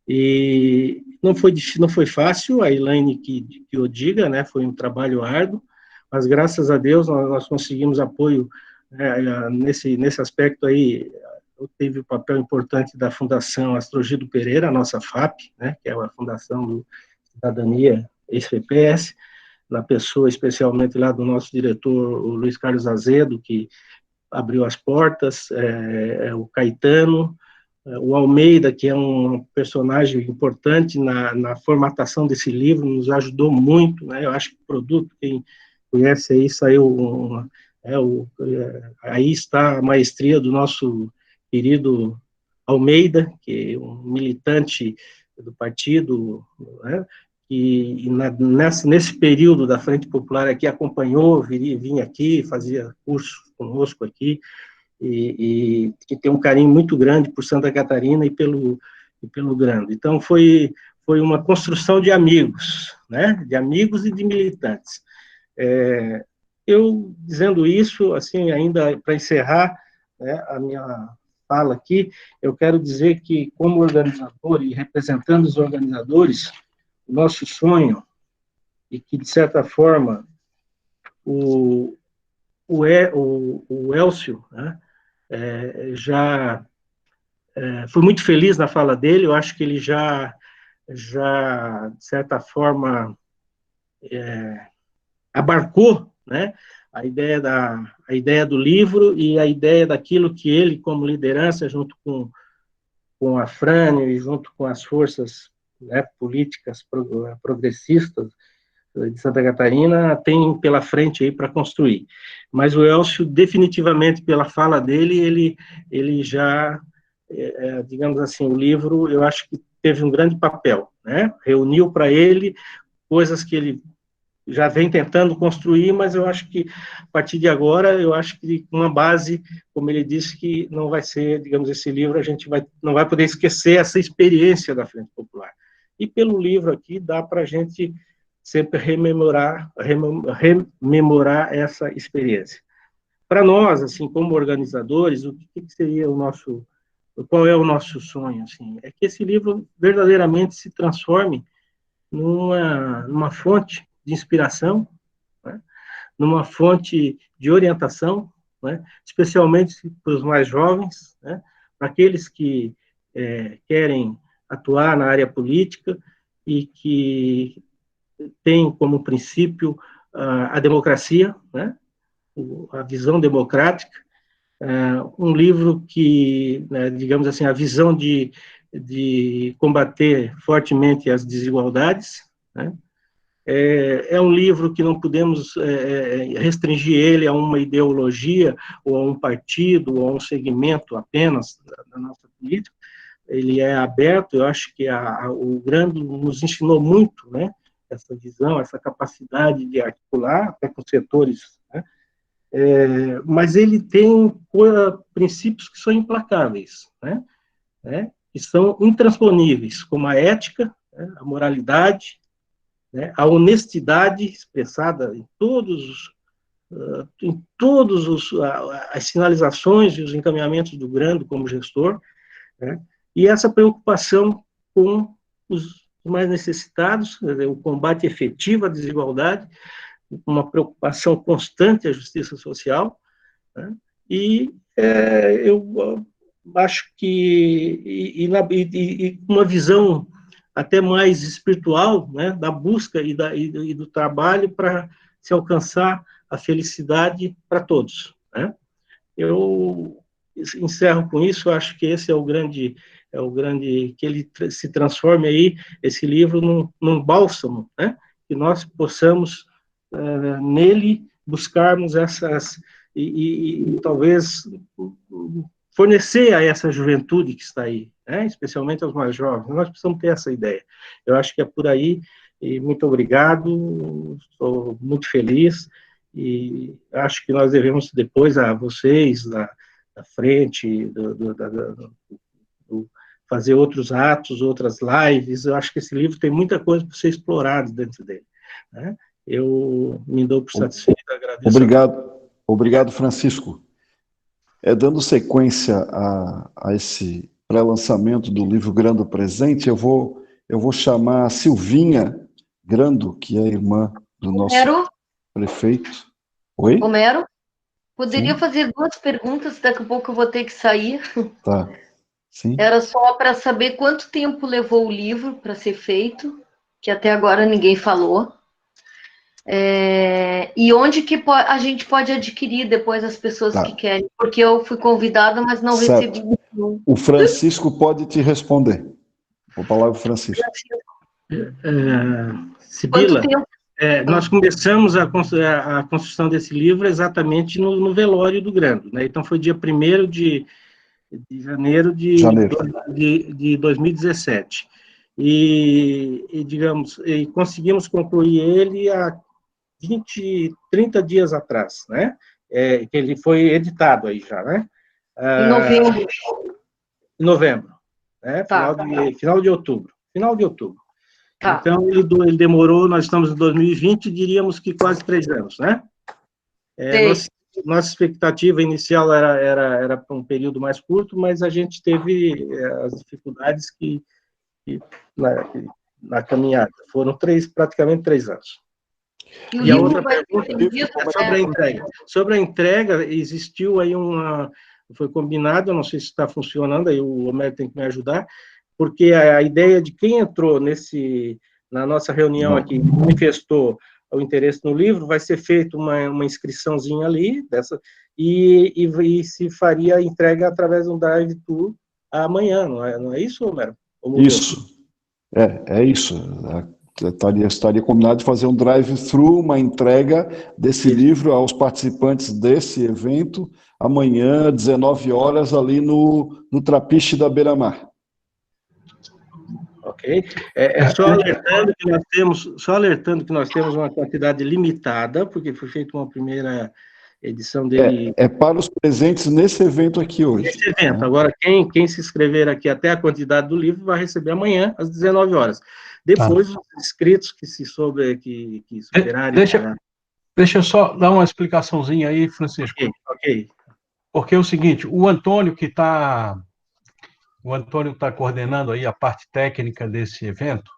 E não foi fácil, a Elaine que eu diga, né, foi um trabalho árduo, mas graças a Deus nós conseguimos apoio, nesse aspecto aí. Eu tive o papel importante da Fundação Astrogildo Pereira, a nossa FAP, né, que é a Fundação do Cidadania ex-FPS, na pessoa especialmente lá do nosso diretor, o Luiz Carlos Azedo, que abriu as portas, o Caetano, o Almeida, que é um personagem importante na formatação desse livro, nos ajudou muito, né? Eu acho que o produto, quem conhece aí, saiu aí está a maestria do nosso querido Almeida, que é um militante do partido, né? E nesse período da Frente Popular aqui acompanhou, vinha aqui, fazia curso conosco aqui, e que tem um carinho muito grande por Santa Catarina e pelo Grando. Então, foi uma construção de amigos, né? De amigos e de militantes. Eu, dizendo isso, assim, ainda para encerrar, né, a minha fala aqui, eu quero dizer que, como organizador e representando os organizadores, o nosso sonho, e que, de certa forma, o Elcio, né, já fui muito feliz na fala dele, eu acho que ele já de certa forma, abarcou, né, a ideia do livro e a ideia daquilo que ele, como liderança, junto com a Frânio e junto com as forças, né, políticas progressistas de Santa Catarina, tem pela frente aí para construir. Mas o Elcio, definitivamente, pela fala dele, ele já, digamos assim, o livro, eu acho que teve um grande papel, né? Reuniu para ele coisas que ele já vem tentando construir, mas eu acho que, a partir de agora, eu acho que uma base, como ele disse, que não vai ser, digamos, esse livro, a gente não vai poder esquecer essa experiência da Frente Popular. E pelo livro aqui, dá para a gente sempre rememorar essa experiência. Para nós, assim, como organizadores, o que seria qual é o nosso sonho, assim? É que esse livro verdadeiramente se transforme numa fonte de inspiração, né? Numa fonte de orientação, né? Especialmente para os mais jovens, né? Para aqueles que querem atuar na área política e que têm como princípio a democracia, né? A visão democrática, um livro que, né, digamos assim, a visão de combater fortemente as desigualdades, né? É um livro que não podemos restringir ele a uma ideologia, ou a um partido, ou a um segmento apenas da nossa política. Ele é aberto, eu acho que o Grando nos ensinou muito, né? Essa visão, essa capacidade de articular até com setores, né? Mas ele tem princípios que são implacáveis, né? Que são intransponíveis, como a ética, né? A moralidade, né? A honestidade expressada em todas as sinalizações e os encaminhamentos do Grando como gestor, né? E essa preocupação com os mais necessitados, o combate efetivo à desigualdade, uma preocupação constante à justiça social, né? E eu acho que uma visão até mais espiritual, né, da busca e do trabalho para se alcançar a felicidade para todos, né? Eu encerro com isso, acho que esse é o grande, que ele se transforme aí, esse livro, num bálsamo, né? Que nós possamos, nele, buscarmos essas, e talvez fornecer a essa juventude que está aí, né? Especialmente aos mais jovens. Nós precisamos ter essa ideia. Eu acho que é por aí, e muito obrigado, estou muito feliz, e acho que nós devemos, depois, a vocês, da frente, fazer outros atos, outras lives. Eu acho que esse livro tem muita coisa para ser explorado dentro dele, né? Eu me dou por satisfeito, agradeço. Obrigado, Francisco. Dando sequência a esse pré-lançamento do livro Grando Presente, eu vou chamar a Silvinha Grando, que é a irmã do nosso prefeito. Oi? Homero, poderia Sim. fazer 2 perguntas, daqui a pouco eu vou ter que sair. Tá. Sim. Era só para saber quanto tempo levou o livro para ser feito, que até agora ninguém falou. E onde que a gente pode adquirir depois as pessoas que querem, porque eu fui convidada, mas não recebi nenhum. O Francisco pode te responder. Vou falar o Francisco. Sibila, nós começamos a construção desse livro exatamente no velório do Grando, né? Então foi dia 1º de janeiro de 2017. Digamos, conseguimos concluir ele há 30 dias atrás, né? Que ele foi editado aí já, né? Em novembro. Em novembro, né? Tá. Final de outubro. Tá. Então, ele demorou, nós estamos em 2020, diríamos que quase 3 anos, né? Nossa expectativa inicial era para um período mais curto, mas a gente teve as dificuldades na caminhada. Foram praticamente 3 anos. E a outra pergunta é sobre a entrega. Sobre a entrega, existiu aí foi combinado, eu não sei se está funcionando, aí o Homero tem que me ajudar, porque a ideia de quem entrou na nossa reunião aqui, manifestou o interesse no livro, vai ser feita uma inscriçãozinha ali, e se faria a entrega através de um drive-thru amanhã, não é isso, Homero? Isso, é isso. Estaria combinado de fazer um drive-thru, uma entrega desse livro aos participantes desse evento, amanhã, 19 horas, ali no Trapiche da Beira-Mar. Ok. Só alertando que nós temos uma quantidade limitada, porque foi feita uma primeira edição dele. É para os presentes nesse evento aqui hoje. Nesse evento. Agora, quem se inscrever aqui até a quantidade do livro vai receber amanhã, às 19 horas. Depois, os inscritos que superarem... Deixa eu só dar uma explicaçãozinha aí, Francisco. Ok. Porque é o seguinte, o Antônio está coordenando aí a parte técnica desse evento,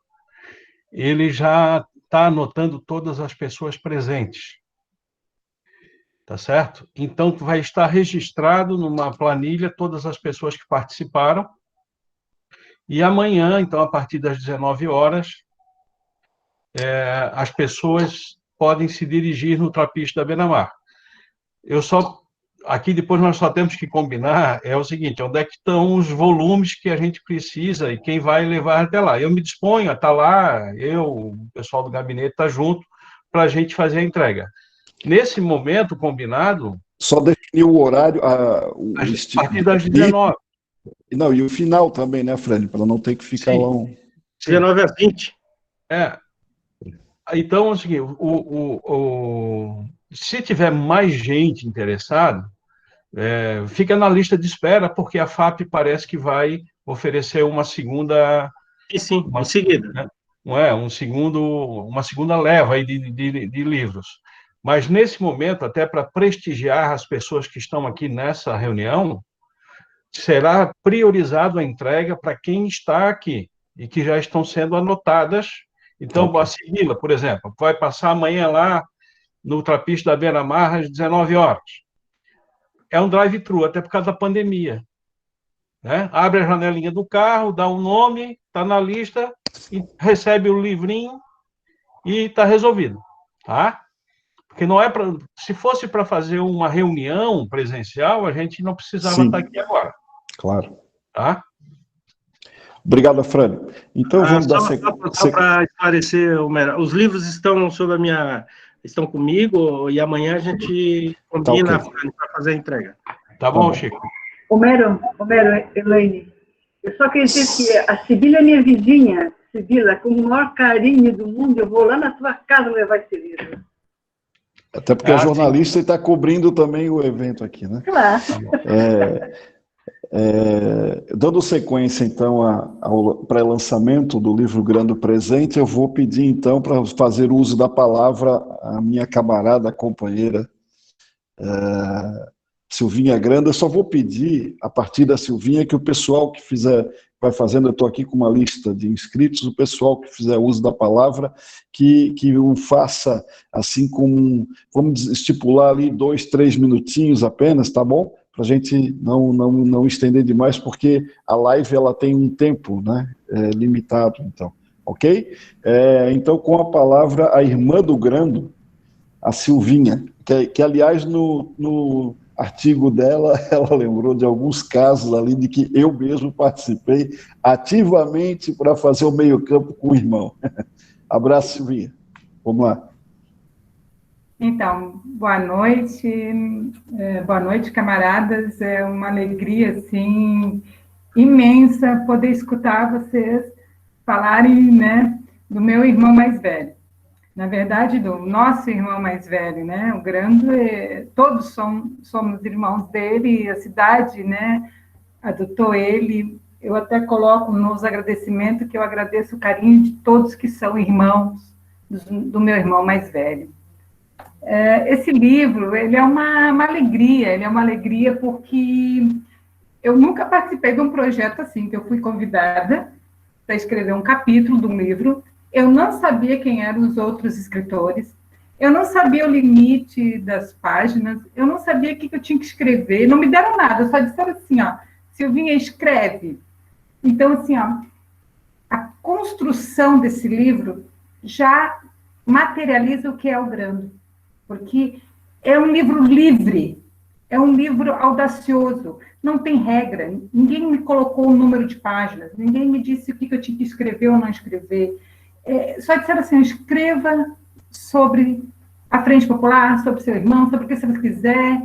ele já está anotando todas as pessoas presentes. Tá certo? Então, vai estar registrado numa planilha todas as pessoas que participaram. E amanhã, então, a partir das 19 horas, as pessoas podem se dirigir no Trapiche da Beira-Mar. Aqui depois nós só temos que combinar o seguinte, onde é que estão os volumes que a gente precisa e quem vai levar até lá. Eu me disponho a estar lá, o pessoal do gabinete está junto para a gente fazer a entrega. Nesse momento combinado... Só definir o horário... A partir das 19. Não, e o final também, né, Fred? Para não ter que ficar lá 19 às 20. Então, é o seguinte, se tiver mais gente interessada, fica na lista de espera, porque a FAP parece que vai oferecer uma segunda... Sim, em seguida. Né? Uma segunda leva aí de livros. Mas, nesse momento, até para prestigiar as pessoas que estão aqui nessa reunião, será priorizado a entrega para quem está aqui e que já estão sendo anotadas. Então, a Sibila, por exemplo, vai passar amanhã lá no Trapiche da Beira-Mar às 19 horas. É um drive-thru, até por causa da pandemia. Né? Abre a janelinha do carro, dá um nome, está na lista, e recebe o livrinho e está resolvido. Tá? Porque não é para... Se fosse para fazer uma reunião presencial, a gente não precisava estar aqui agora. Claro. Tá? Obrigado, Fran. Então, vamos dar sequência. Só para esclarecer, Homero, os livros estão estão comigo e amanhã a gente combina para fazer a entrega. Tá bom, Chico. Homero, Elaine, eu só queria dizer que a Sibila é minha vizinha. Sibila, com o maior carinho do mundo, eu vou lá na tua casa levar esse livro. Até porque é jornalista e está cobrindo também o evento aqui, né? Claro. Dando sequência, então, ao pré-lançamento do livro Grande Presente, eu vou pedir, então, para fazer uso da palavra a minha camarada, companheira, Silvinha Grande. Eu só vou pedir, a partir da Silvinha, que o pessoal que vai fazendo, eu estou aqui com uma lista de inscritos, o pessoal que fizer uso da palavra, que o faça assim como, vamos estipular ali 2, 3 minutinhos apenas, tá bom? Para a gente não estender demais, porque a live ela tem um tempo, né, limitado, então, ok? Então, com a palavra, a irmã do Grando, a Silvinha, que aliás, no artigo dela, ela lembrou de alguns casos ali de que eu mesmo participei ativamente para fazer o meio-campo com o irmão. Abraço, Silvinha. Vamos lá. Então, boa noite, camaradas. É uma alegria, assim, imensa poder escutar vocês falarem, né, do meu irmão mais velho. na verdade, do nosso irmão mais velho, né? O Grando, todos somos irmãos dele, a cidade, né, adotou ele. Eu até coloco nos agradecimentos que eu agradeço o carinho de todos que são irmãos do meu irmão mais velho. Esse livro, ele é uma alegria porque eu nunca participei de um projeto assim, que eu fui convidada para escrever um capítulo de um livro. Eu não sabia quem eram os outros escritores, eu não sabia o limite das páginas, eu não sabia o que eu tinha que escrever, não me deram nada, só disseram assim, ó, Silvinha, escreve. Então, assim, ó, a construção desse livro já materializa o que é o Grando, porque é um livro livre, é um livro audacioso, não tem regra, ninguém me colocou o número de páginas, ninguém me disse o que eu tinha que escrever ou não escrever. Só disseram assim, escreva sobre a Frente Popular, sobre seu irmão, sobre o que você quiser.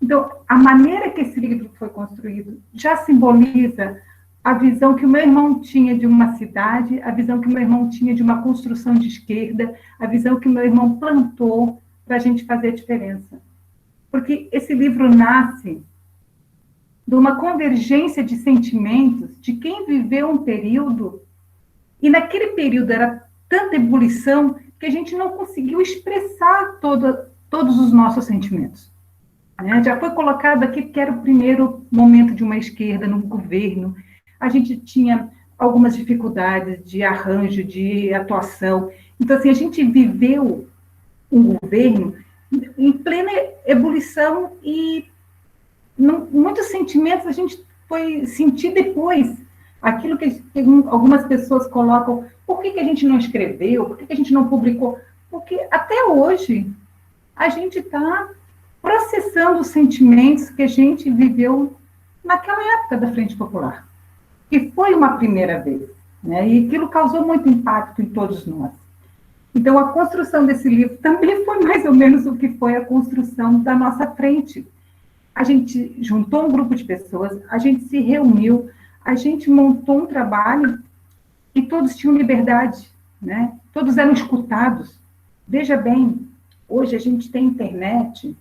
Então, a maneira que esse livro foi construído já simboliza a visão que o meu irmão tinha de uma cidade, a visão que o meu irmão tinha de uma construção de esquerda, a visão que o meu irmão plantou para a gente fazer a diferença. Porque esse livro nasce de uma convergência de sentimentos de quem viveu um período, e naquele período era tanta ebulição que a gente não conseguiu expressar todos os nossos sentimentos. Já foi colocado aqui que era o primeiro momento de uma esquerda no governo, a gente tinha algumas dificuldades de arranjo, de atuação. Então, assim, a gente viveu um governo em plena ebulição e muitos sentimentos a gente foi sentir depois. Aquilo que algumas pessoas colocam, por que a gente não escreveu, por que a gente não publicou? Porque até hoje a gente está processando os sentimentos que a gente viveu naquela época da Frente Popular, que foi uma primeira vez, né? E aquilo causou muito impacto em todos nós. Então, a construção desse livro também foi mais ou menos o que foi a construção da nossa frente. A gente juntou um grupo de pessoas, a gente se reuniu, a gente montou um trabalho e todos tinham liberdade, né? Todos eram escutados. Veja bem, hoje a gente tem internet,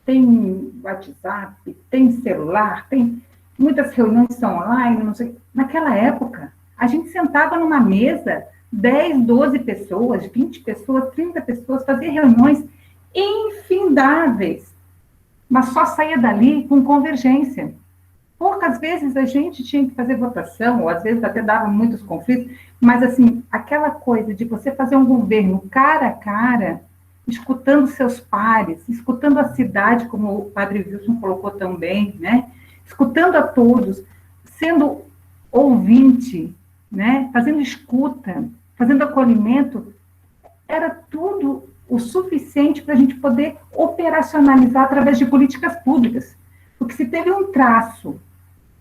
tem WhatsApp, tem celular, tem muitas reuniões são online, não sei. Naquela época, a gente sentava numa mesa, 10, 12 pessoas, 20 pessoas, 30 pessoas, fazia reuniões infindáveis, mas só saía dali com convergência. Poucas vezes a gente tinha que fazer votação, ou às vezes até dava muitos conflitos, mas assim, aquela coisa de você fazer um governo cara a cara, escutando seus pares, escutando a cidade, como o padre Wilson colocou também, né? Escutando a todos, sendo ouvinte, né? Fazendo escuta, fazendo acolhimento, era tudo o suficiente para a gente poder operacionalizar através de políticas públicas. Porque se teve um traço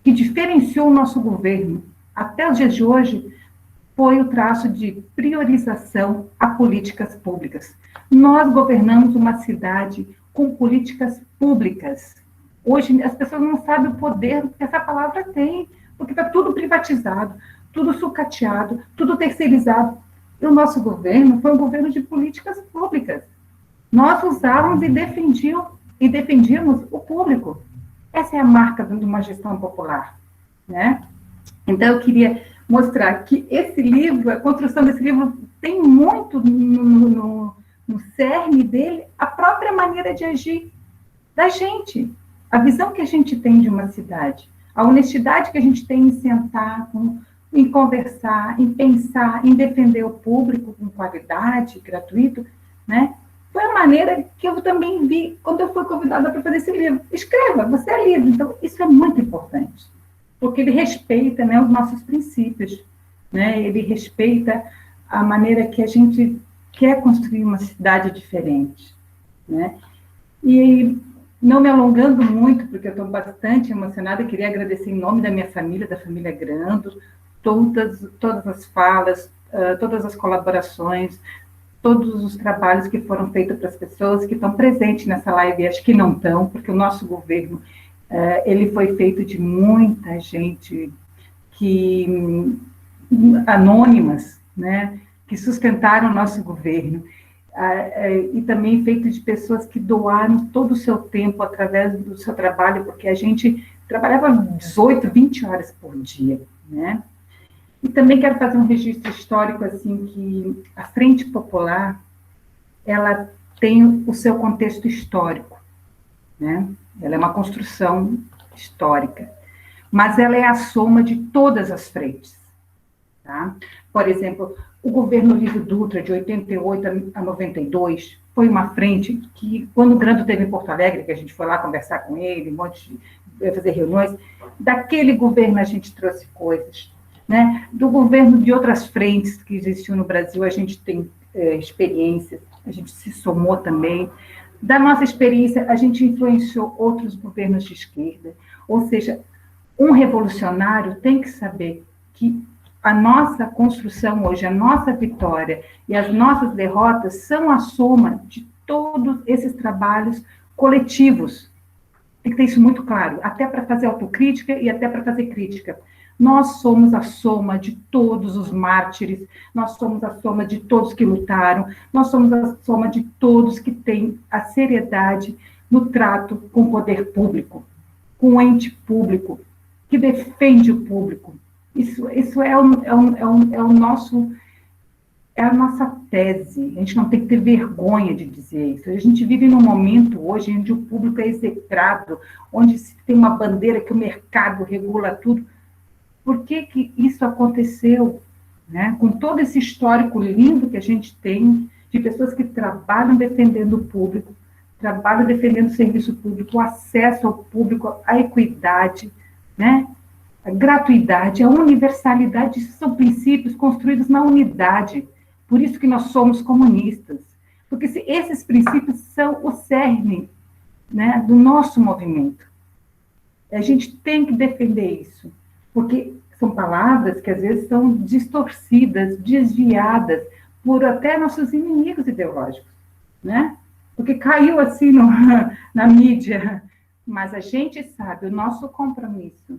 que diferenciou o nosso governo até os dias de hoje, foi o traço de priorização a políticas públicas. Nós governamos uma cidade com políticas públicas. Hoje as pessoas não sabem o poder que essa palavra tem, porque está tudo privatizado, tudo sucateado, tudo terceirizado. E o nosso governo foi um governo de políticas públicas. Nós usávamos e defendíamos o público. Essa é a marca de uma gestão popular, né? Então, eu queria mostrar que esse livro, a construção desse livro, tem muito no cerne dele a própria maneira de agir da gente, a visão que a gente tem de uma cidade, a honestidade que a gente tem em sentar, em conversar, em pensar, em defender o público com qualidade, gratuito, né? Foi a maneira que eu também vi quando eu fui convidada para fazer esse livro. Escreva, você é livre. Então, isso é muito importante, porque ele respeita, né, os nossos princípios, né? Ele respeita a maneira que a gente quer construir uma cidade diferente, né? E não me alongando muito, porque eu estou bastante emocionada, queria agradecer em nome da minha família, da família Grando, todas as falas, todas as colaborações, todos os trabalhos que foram feitos para as pessoas que estão presentes nessa live, e acho que não estão, porque o nosso governo, ele foi feito de muita gente anônimas, né, que sustentaram o nosso governo. e também feito de pessoas que doaram todo o seu tempo através do seu trabalho, porque a gente trabalhava 18, 20 horas por dia, né? E também quero fazer um registro histórico, assim, que a Frente Popular, ela tem o seu contexto histórico, né? Ela é uma construção histórica, mas ela é a soma de todas as frentes, tá? Por exemplo, o governo Olívio Dutra, de 88 a 92, foi uma frente que, quando o Grando esteve em Porto Alegre, que a gente foi lá conversar com ele, fazer reuniões, daquele governo a gente trouxe coisas, né? Do governo de outras frentes que existiam no Brasil, a gente tem experiências, a gente se somou também. Da nossa experiência, a gente influenciou outros governos de esquerda, ou seja, um revolucionário tem que saber que a nossa construção hoje, a nossa vitória e as nossas derrotas são a soma de todos esses trabalhos coletivos. Tem que ter isso muito claro, até para fazer autocrítica e até para fazer crítica. Nós somos a soma de todos os mártires, nós somos a soma de todos que lutaram, nós somos a soma de todos que têm a seriedade no trato com o poder público, com o ente público, que defende o público. Isso é a nossa tese. A gente não tem que ter vergonha de dizer isso. A gente vive num momento hoje onde o público é execrado, onde se tem uma bandeira que o mercado regula tudo. Por que isso aconteceu? Né? Com todo esse histórico lindo que a gente tem, de pessoas que trabalham defendendo o público, trabalham defendendo o serviço público, o acesso ao público, a equidade, né? A gratuidade, a universalidade, são princípios construídos na unidade. Por isso que nós somos comunistas. Porque esses princípios são o cerne, né, do nosso movimento. A gente tem que defender isso. Porque são palavras que às vezes são distorcidas, desviadas por até nossos inimigos ideológicos, né? Porque caiu assim na mídia. Mas a gente sabe o nosso compromisso,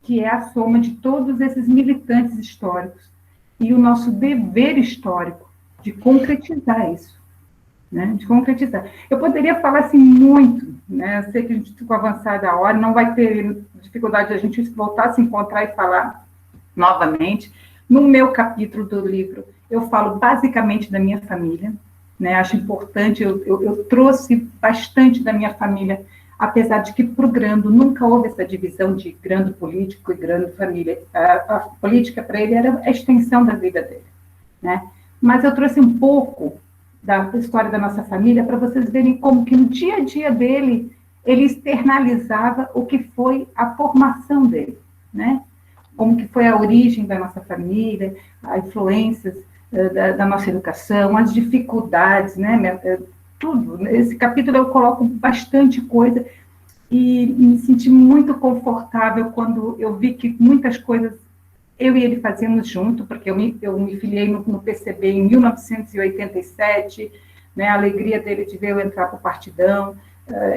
que é a soma de todos esses militantes históricos, e o nosso dever histórico de concretizar isso, né? De concretizar. Eu poderia falar assim muito, né? Eu sei que a gente ficou avançada a hora, não vai ter dificuldade de a gente voltar a se encontrar e falar novamente. No meu capítulo do livro, eu falo basicamente da minha família, né? Acho importante, eu trouxe bastante da minha família, apesar de que para o Grando nunca houve essa divisão de Grando político e Grando família. A política para ele era a extensão da vida dele, né? Mas eu trouxe um pouco da história da nossa família para vocês verem como que no dia a dia dele ele externalizava o que foi a formação dele, né? Como que foi a origem da nossa família, as influências da nossa educação, as dificuldades, né? Tudo. Nesse capítulo eu coloco bastante coisa e me senti muito confortável quando eu vi que muitas coisas eu e ele fazíamos junto, porque eu me filiei no PCB em 1987, né, a alegria dele de ver eu entrar para o Partidão.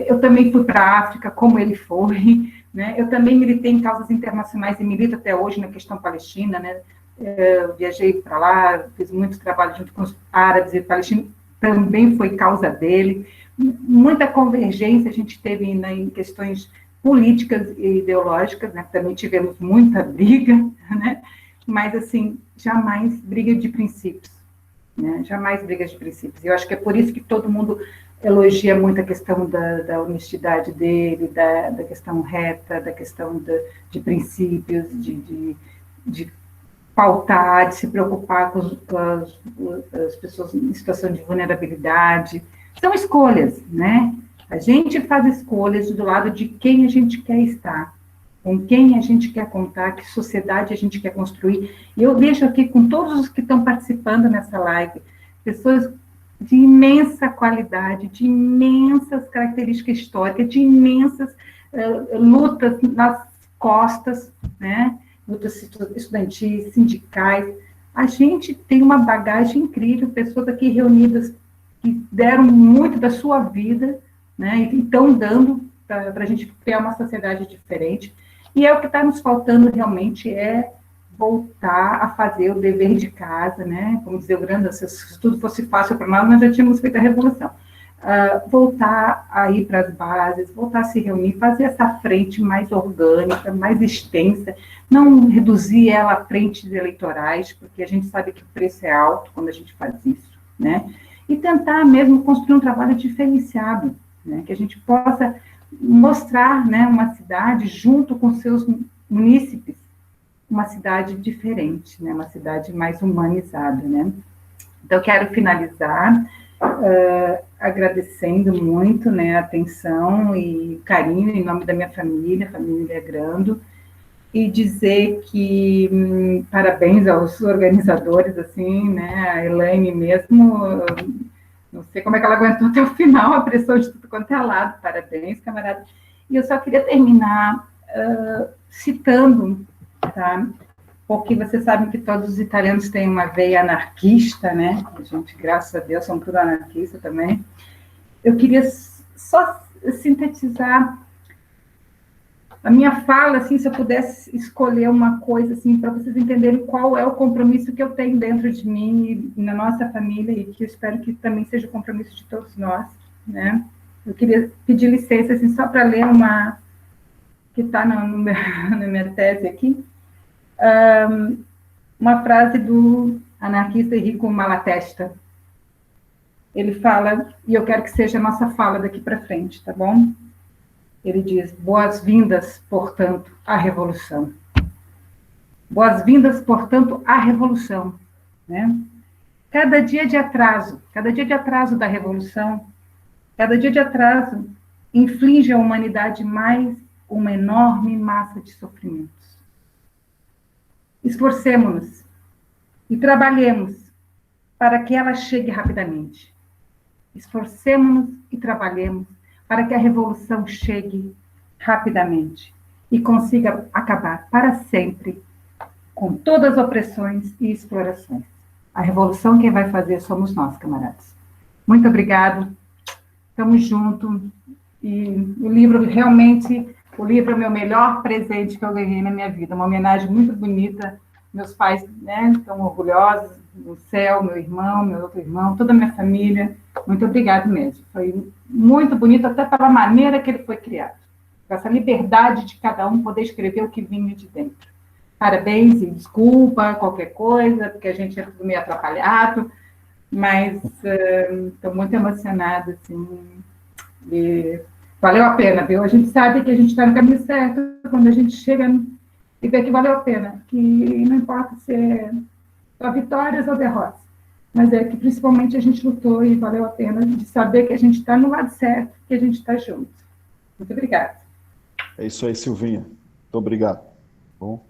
Eu também fui para a África, como ele foi, né? Eu também militei em causas internacionais e milito até hoje na questão palestina, né? Eu viajei para lá, fiz muito trabalho junto com os árabes e palestinos, também foi causa dele. Muita convergência a gente teve em questões políticas e ideológicas, né? Também tivemos muita briga, né? Mas, assim, jamais briga de princípios, né? Jamais briga de princípios. Eu acho que é por isso que todo mundo elogia muito a questão da honestidade dele, da questão reta, da questão de princípios, de pautar, de se preocupar com as pessoas em situação de vulnerabilidade. São escolhas, né? A gente faz escolhas do lado de quem a gente quer estar, com quem a gente quer contar, que sociedade a gente quer construir. E eu vejo aqui com todos os que estão participando nessa live, pessoas de imensa qualidade, de imensas características históricas, de imensas lutas nas costas, né? Lutas estudantis, sindicais. A gente tem uma bagagem incrível, pessoas aqui reunidas que deram muito da sua vida, né, e estão dando para a gente criar uma sociedade diferente. E é o que está nos faltando realmente, é voltar a fazer o dever de casa, né? Como dizer o grande, se tudo fosse fácil para nós já tínhamos feito a revolução. Voltar a ir para as bases, voltar a se reunir, fazer essa frente mais orgânica, mais extensa, não reduzir ela a frentes eleitorais, porque a gente sabe que o preço é alto quando a gente faz isso, né? E tentar mesmo construir um trabalho diferenciado, né? Que a gente possa mostrar, né, uma cidade junto com seus munícipes, uma cidade diferente, né? Uma cidade mais humanizada, né? Então, quero finalizar agradecendo muito, né, a atenção e carinho em nome da minha família Grando, e dizer que parabéns aos organizadores, assim, né, a Elaine mesmo, não sei como é que ela aguentou até o final, a pressão de tudo quanto é lado, parabéns, camarada. E eu só queria terminar citando, tá? Porque vocês sabem que todos os italianos têm uma veia anarquista, né? A gente, graças a Deus, somos tudo anarquistas também. Eu queria só sintetizar a minha fala, assim, se eu pudesse escolher uma coisa, assim, para vocês entenderem qual é o compromisso que eu tenho dentro de mim e na nossa família, e que eu espero que também seja o compromisso de todos nós, né? Eu queria pedir licença, assim, só para ler uma que está na minha tese aqui, uma frase do anarquista Enrico Malatesta. Ele fala, e eu quero que seja a nossa fala daqui para frente, tá bom? Ele diz: boas-vindas, portanto, à revolução. Boas-vindas, portanto, à revolução, né? Cada dia de atraso da revolução, cada dia de atraso inflige à humanidade mais uma enorme massa de sofrimentos. Esforcemo-nos e trabalhemos para que ela chegue rapidamente. Esforcemo-nos e trabalhemos para que a revolução chegue rapidamente e consiga acabar para sempre com todas as opressões e explorações. A revolução quem vai fazer somos nós, camaradas. Muito obrigado, estamos juntos, e o livro é o meu melhor presente que eu ganhei na minha vida, uma homenagem muito bonita, meus pais, né, estão orgulhosos, o Céu, meu irmão, meu outro irmão, toda a minha família, muito obrigado mesmo, foi muito bonito, até pela maneira que ele foi criado, com essa liberdade de cada um poder escrever o que vinha de dentro. Parabéns e desculpa qualquer coisa, porque a gente é tudo meio atrapalhado, mas estou muito emocionada, assim, e valeu a pena, viu? A gente sabe que a gente está no caminho certo quando a gente chega e vê que valeu a pena, que não importa se é só vitórias ou derrotas, mas é que principalmente a gente lutou e valeu a pena de saber que a gente está no lado certo, que a gente está junto. Muito obrigada. É isso aí, Silvinha. Muito obrigado. Bom,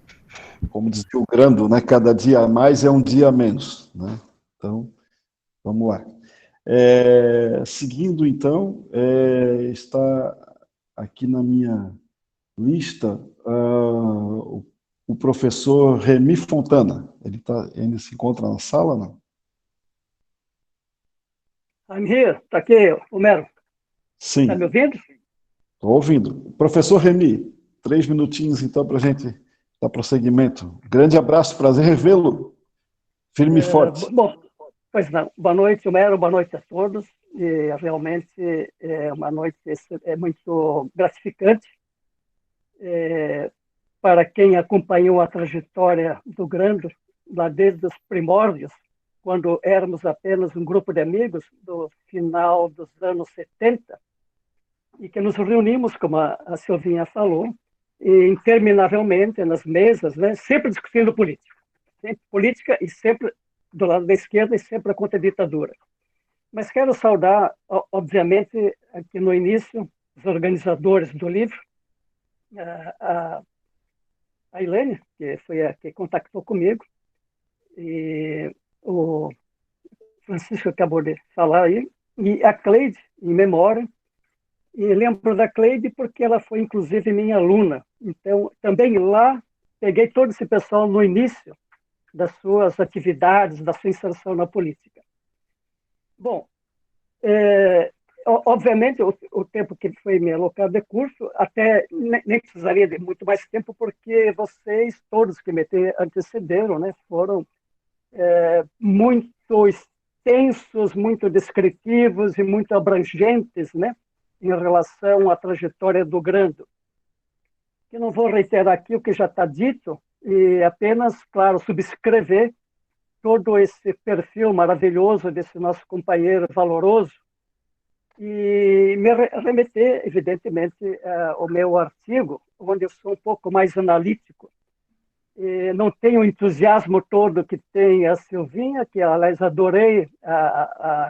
como dizia o Grando, né, cada dia a mais é um dia a menos, né? Então, vamos lá. Seguindo, então, está aqui na minha lista o professor Remy Fontana. Ele ainda se encontra na sala, não? I'm here. Está aqui, Homero. Sim. Está me ouvindo? Estou ouvindo. Professor Remy, 3 minutinhos, então, para a gente dar prosseguimento. Grande abraço, prazer revê-lo. Firme e forte. Bom, pois não. Boa noite, Homero, boa noite a todos. E, realmente é uma noite muito gratificante. Para quem acompanhou a trajetória do Grando, lá desde os primórdios, quando éramos apenas um grupo de amigos, do final dos anos 70, e que nos reunimos, como a Silvinha falou, interminavelmente nas mesas, né, sempre discutindo política. Sempre política e sempre do lado da esquerda e sempre contra a ditadura. Mas quero saudar, obviamente, aqui no início, os organizadores do livro, a Elaine, que foi a que contactou comigo, e o Francisco acabou de falar aí, e a Cleide, em memória, e lembro da Cleide porque ela foi, inclusive, minha aluna. Então, também lá, peguei todo esse pessoal no início das suas atividades, da sua inserção na política. Bom, obviamente, o tempo que foi me alocado de curso, até nem precisaria de muito mais tempo, porque vocês, todos que me antecederam, né, foram muito extensos, muito descritivos e muito abrangentes, né, em relação à trajetória do Grando. Eu não vou reiterar aqui o que já está dito, e apenas, claro, subscrever todo esse perfil maravilhoso desse nosso companheiro valoroso e me remeter, evidentemente, ao meu artigo, onde eu sou um pouco mais analítico. E não tenho o entusiasmo todo que tem a Silvinha, que, aliás, adorei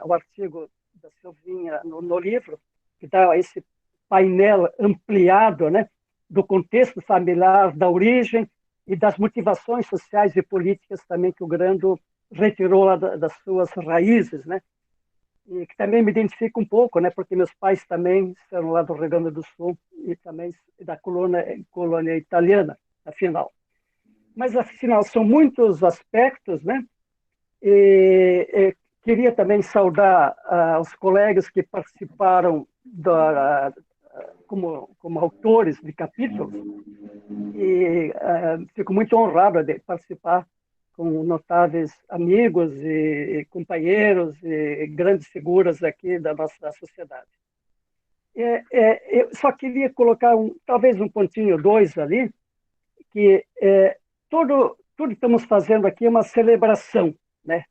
o artigo da Silvinha no livro, que dá esse painel ampliado, né, do contexto familiar, da origem e das motivações sociais e políticas também que o Grando retirou lá das suas raízes, né? E que também me identifico um pouco, né? Porque meus pais também são lá do Rio Grande do Sul e também da colônia italiana, afinal. Mas, afinal, são muitos aspectos, né? E queria também saudar os colegas que participaram como autores de capítulos e fico muito honrado de participar com notáveis amigos e companheiros e grandes figuras aqui da nossa sociedade. Eu só queria colocar talvez um pontinho, dois ali, que tudo que estamos fazendo aqui é uma celebração, né?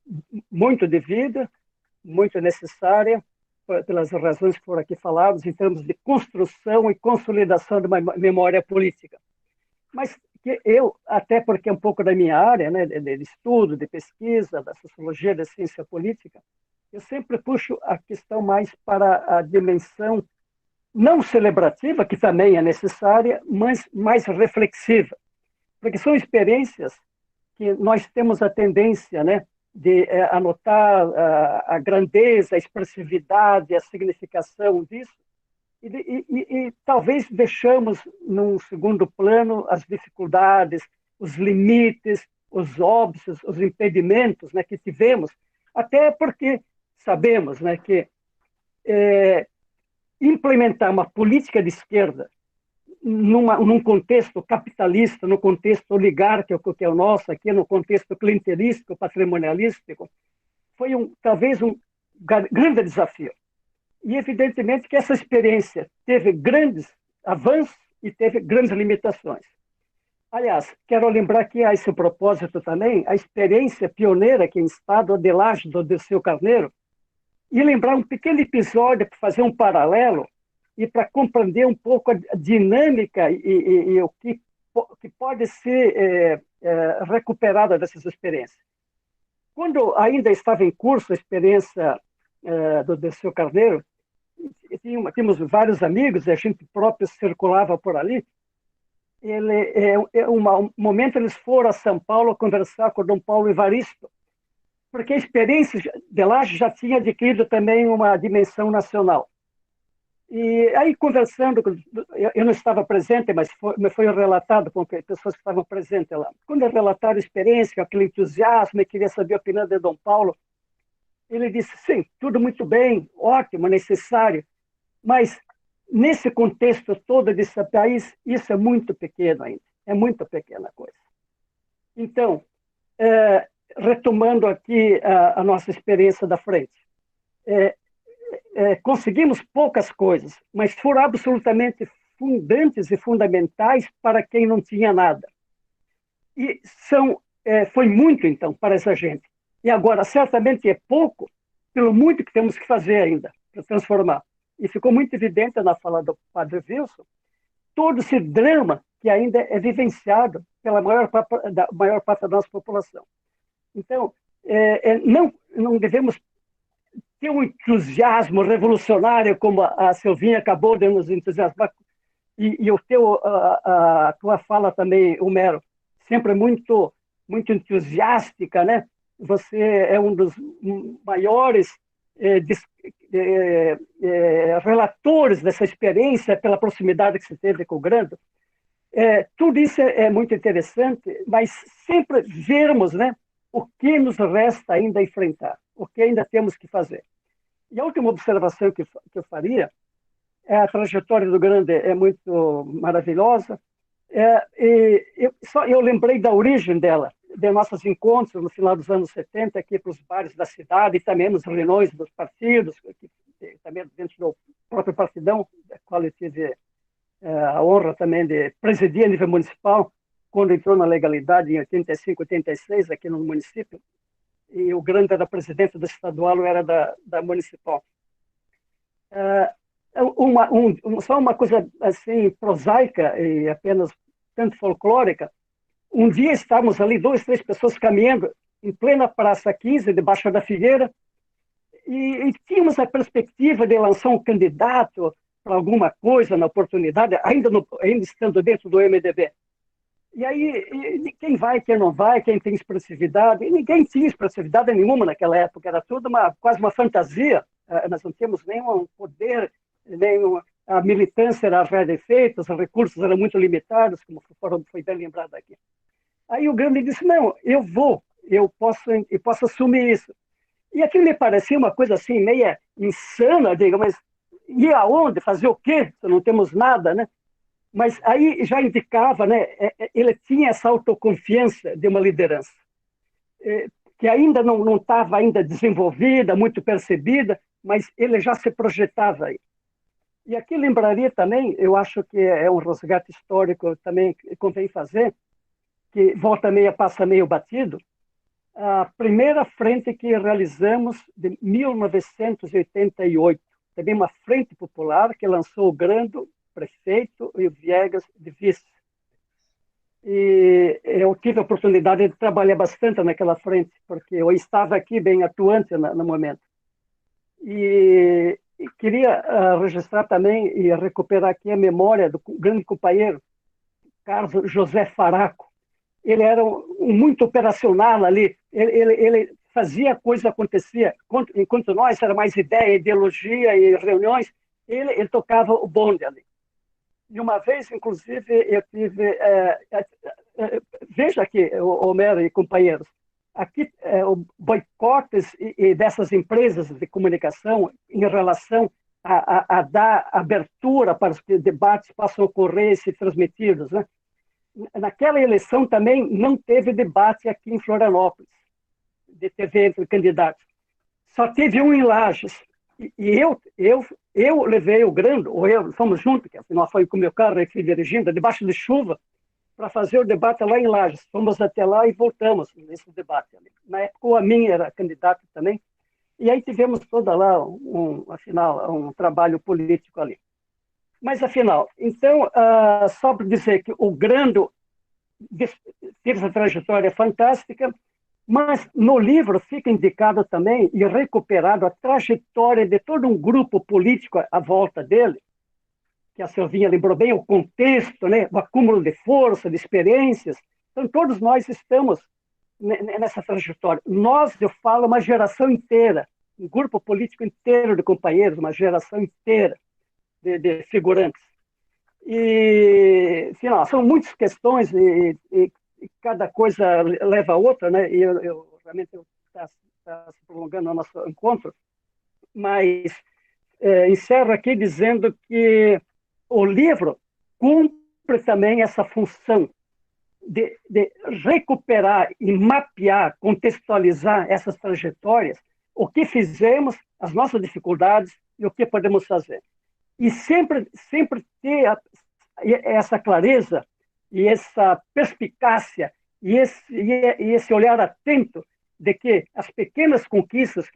Muito devida, muito necessária, pelas razões que foram aqui faladas, em termos de construção e consolidação de uma memória política. Mas que eu, até porque é um pouco da minha área, né, de estudo, de pesquisa, da sociologia, da ciência política, eu sempre puxo a questão mais para a dimensão não celebrativa, que também é necessária, mas mais reflexiva. Porque são experiências que nós temos a tendência, né, de anotar a grandeza, a expressividade, a significação disso, e talvez deixamos num segundo plano as dificuldades, os limites, os óbices, os impedimentos, né, que tivemos, até porque sabemos, né, que implementar uma política de esquerda num contexto capitalista, no contexto oligárquico que é o nosso aqui, no contexto clientelístico, patrimonialístico, foi talvez um grande desafio. E, evidentemente, que essa experiência teve grandes avanços e teve grandes limitações. Aliás, quero lembrar que, a esse propósito também, a experiência pioneira que em estado de Laje do Dirceu Carneiro, e lembrar um pequeno episódio para fazer um paralelo e para compreender um pouco a dinâmica e o que pode ser recuperado dessas experiências. Quando ainda estava em curso a experiência do Dirceu Carneiro, tínhamos vários amigos, e a gente próprio circulava por ali. Um momento eles foram a São Paulo conversar com o Dom Paulo Evaristo, porque a experiência de lá já tinha adquirido também uma dimensão nacional. E aí, conversando, eu não estava presente, mas foi relatado com pessoas que estavam presentes lá. Quando relataram a experiência, com aquele entusiasmo, e queria saber a opinião de Dom Paulo, ele disse, sim, tudo muito bem, ótimo, necessário, mas nesse contexto todo desse país, isso é muito pequeno ainda, é muito pequena coisa. Então, retomando aqui a nossa experiência da frente, conseguimos poucas coisas, mas foram absolutamente fundantes e fundamentais para quem não tinha nada. E foi muito, então, para essa gente. E agora, certamente é pouco, pelo muito que temos que fazer ainda para transformar. E ficou muito evidente na fala do padre Wilson, todo esse drama que ainda é vivenciado pela maior parte da nossa população. Então, não devemos ter um entusiasmo revolucionário, como a Silvinha acabou de nos entusiasmar, e a tua fala também, Homero, sempre muito, muito entusiástica, né? Você é um dos maiores relatores dessa experiência pela proximidade que você teve com o Grando. Tudo isso é muito interessante, mas sempre vermos, né, o que nos resta ainda enfrentar, o que ainda temos que fazer. E a última observação que eu faria é a trajetória do Grande é muito maravilhosa. Eu lembrei da origem dela, de nossos encontros no final dos anos 70, aqui para os bares da cidade, e também nos reuniões dos partidos, também dentro do próprio partidão, da qual eu tive a honra também de presidir a nível municipal, quando entrou na legalidade em 85, 86, aqui no município, e o Grande era presidente da estadual, eu era da municipal. Só uma coisa assim prosaica e apenas tanto folclórica. Um dia estávamos ali, 2, 3 pessoas caminhando em plena Praça 15, debaixo da Figueira, e tínhamos a perspectiva de lançar um candidato para alguma coisa na oportunidade, ainda estando dentro do MDB. E aí, quem vai, quem não vai, quem tem expressividade, e ninguém tinha expressividade nenhuma naquela época, era tudo quase uma fantasia, nós não tínhamos nenhum poder, a militância era rarefeita, os recursos eram muito limitados, como foi bem lembrado aqui. Aí o Grande disse, não, eu posso assumir isso. E aquilo me parecia uma coisa assim, meia insana, digo, mas ir aonde? Fazer o quê? Se não temos nada, né? Mas aí já indicava, né? Ele tinha essa autoconfiança de uma liderança, que ainda não estava ainda desenvolvida, muito percebida, mas ele já se projetava aí. E aqui lembraria também, eu acho que é um resgate histórico também que convém fazer, que volta meia, passa meio batido, a primeira frente que realizamos de 1988, também uma frente popular que lançou o Grando, prefeito, e o Viegas de vice. E eu tive a oportunidade de trabalhar bastante naquela frente, porque eu estava aqui bem atuante no momento. E queria registrar também e recuperar aqui a memória do grande companheiro, Carlos José Faraco. Ele era muito operacional ali, ele fazia a coisa acontecer. Enquanto nós era mais ideia, ideologia e reuniões, ele tocava o bonde ali. E uma vez, inclusive, eu tive... veja aqui, Homero e companheiros, aqui o boicotes dessas empresas de comunicação em relação a dar abertura para que debates possam ocorrer e ser transmitidos, né? Naquela eleição também não teve debate aqui em Florianópolis, de TV entre candidatos. Só teve um em Lages. E eu levei o Grande, fomos juntos, que afinal foi com o meu carro e fui dirigindo, debaixo de chuva, para fazer o debate lá em Lages. Fomos até lá e voltamos nesse debate ali. Na época o Amin era candidato também. E aí tivemos toda lá, afinal, um trabalho político ali. Mas, afinal, então, só para dizer que o Grando teve essa trajetória fantástica, mas no livro fica indicado também e recuperado a trajetória de todo um grupo político à volta dele, que a Silvinha lembrou bem, o contexto, né, o acúmulo de força, de experiências. Então, todos nós estamos nessa trajetória. Nós, eu falo, uma geração inteira, um grupo político inteiro de companheiros, uma geração inteira de figurantes. E, afinal, são muitas questões e cada coisa leva a outra, né? E eu realmente está se prolongando o nosso encontro, mas encerro aqui dizendo que o livro cumpre também essa função de recuperar e mapear, contextualizar essas trajetórias, o que fizemos, as nossas dificuldades e o que podemos fazer. E sempre ter essa clareza e essa perspicácia e esse olhar atento de que as pequenas conquistas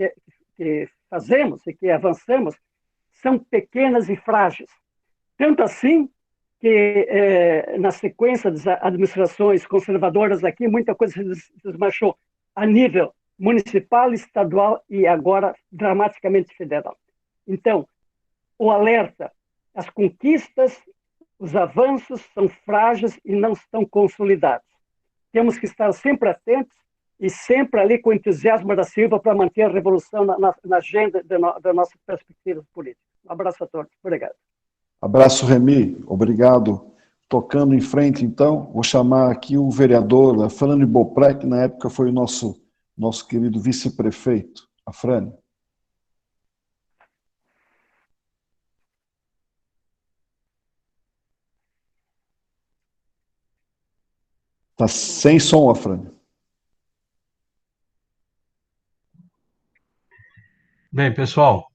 que fazemos e que avançamos são pequenas e frágeis. Tanto assim que, na sequência das administrações conservadoras aqui, muita coisa se desmanchou a nível municipal, estadual e agora dramaticamente federal. Então, o alerta, as conquistas, os avanços são frágeis e não estão consolidados. Temos que estar sempre atentos e sempre ali com o entusiasmo da Silva para manter a revolução na agenda da nossa perspectiva política. Um abraço a todos. Obrigado. Abraço, Remy. Obrigado. Tocando em frente, então, vou chamar aqui o vereador Afrânio Beaupré, que na época foi o nosso querido vice-prefeito. Afrânio. Está sem som, Afrânio. Bem, pessoal,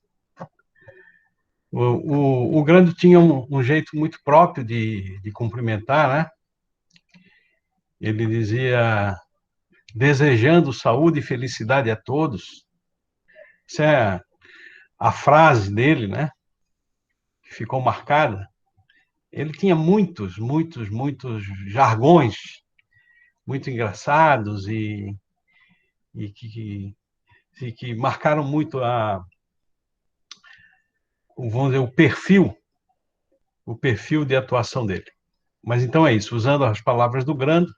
o Grando tinha um jeito muito próprio de cumprimentar, né? Ele dizia, desejando saúde e felicidade a todos. Essa é a frase dele, né? Que ficou marcada. Ele tinha muitos jargões muito engraçados e que marcaram muito vamos dizer, o perfil de atuação dele. Mas então é isso, usando as palavras do Grando,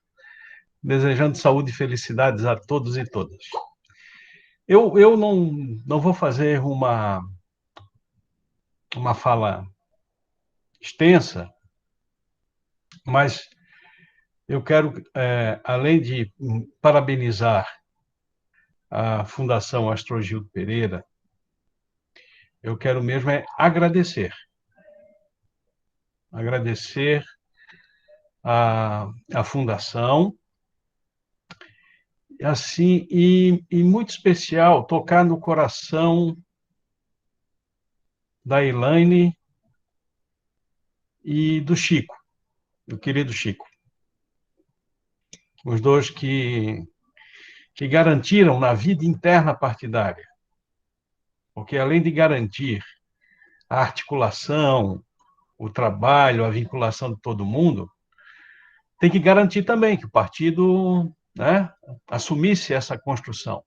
desejando saúde e felicidades a todos e todas. Eu não vou fazer uma fala extensa, mas eu quero, além de parabenizar a Fundação Astrogildo Pereira, eu quero mesmo agradecer a Fundação, assim, e muito especial, tocar no coração da Elaine e do Chico, do querido Chico. Os dois que garantiram na vida interna partidária, porque além de garantir a articulação, o trabalho, a vinculação de todo mundo, tem que garantir também que o partido, né, assumisse essa construção.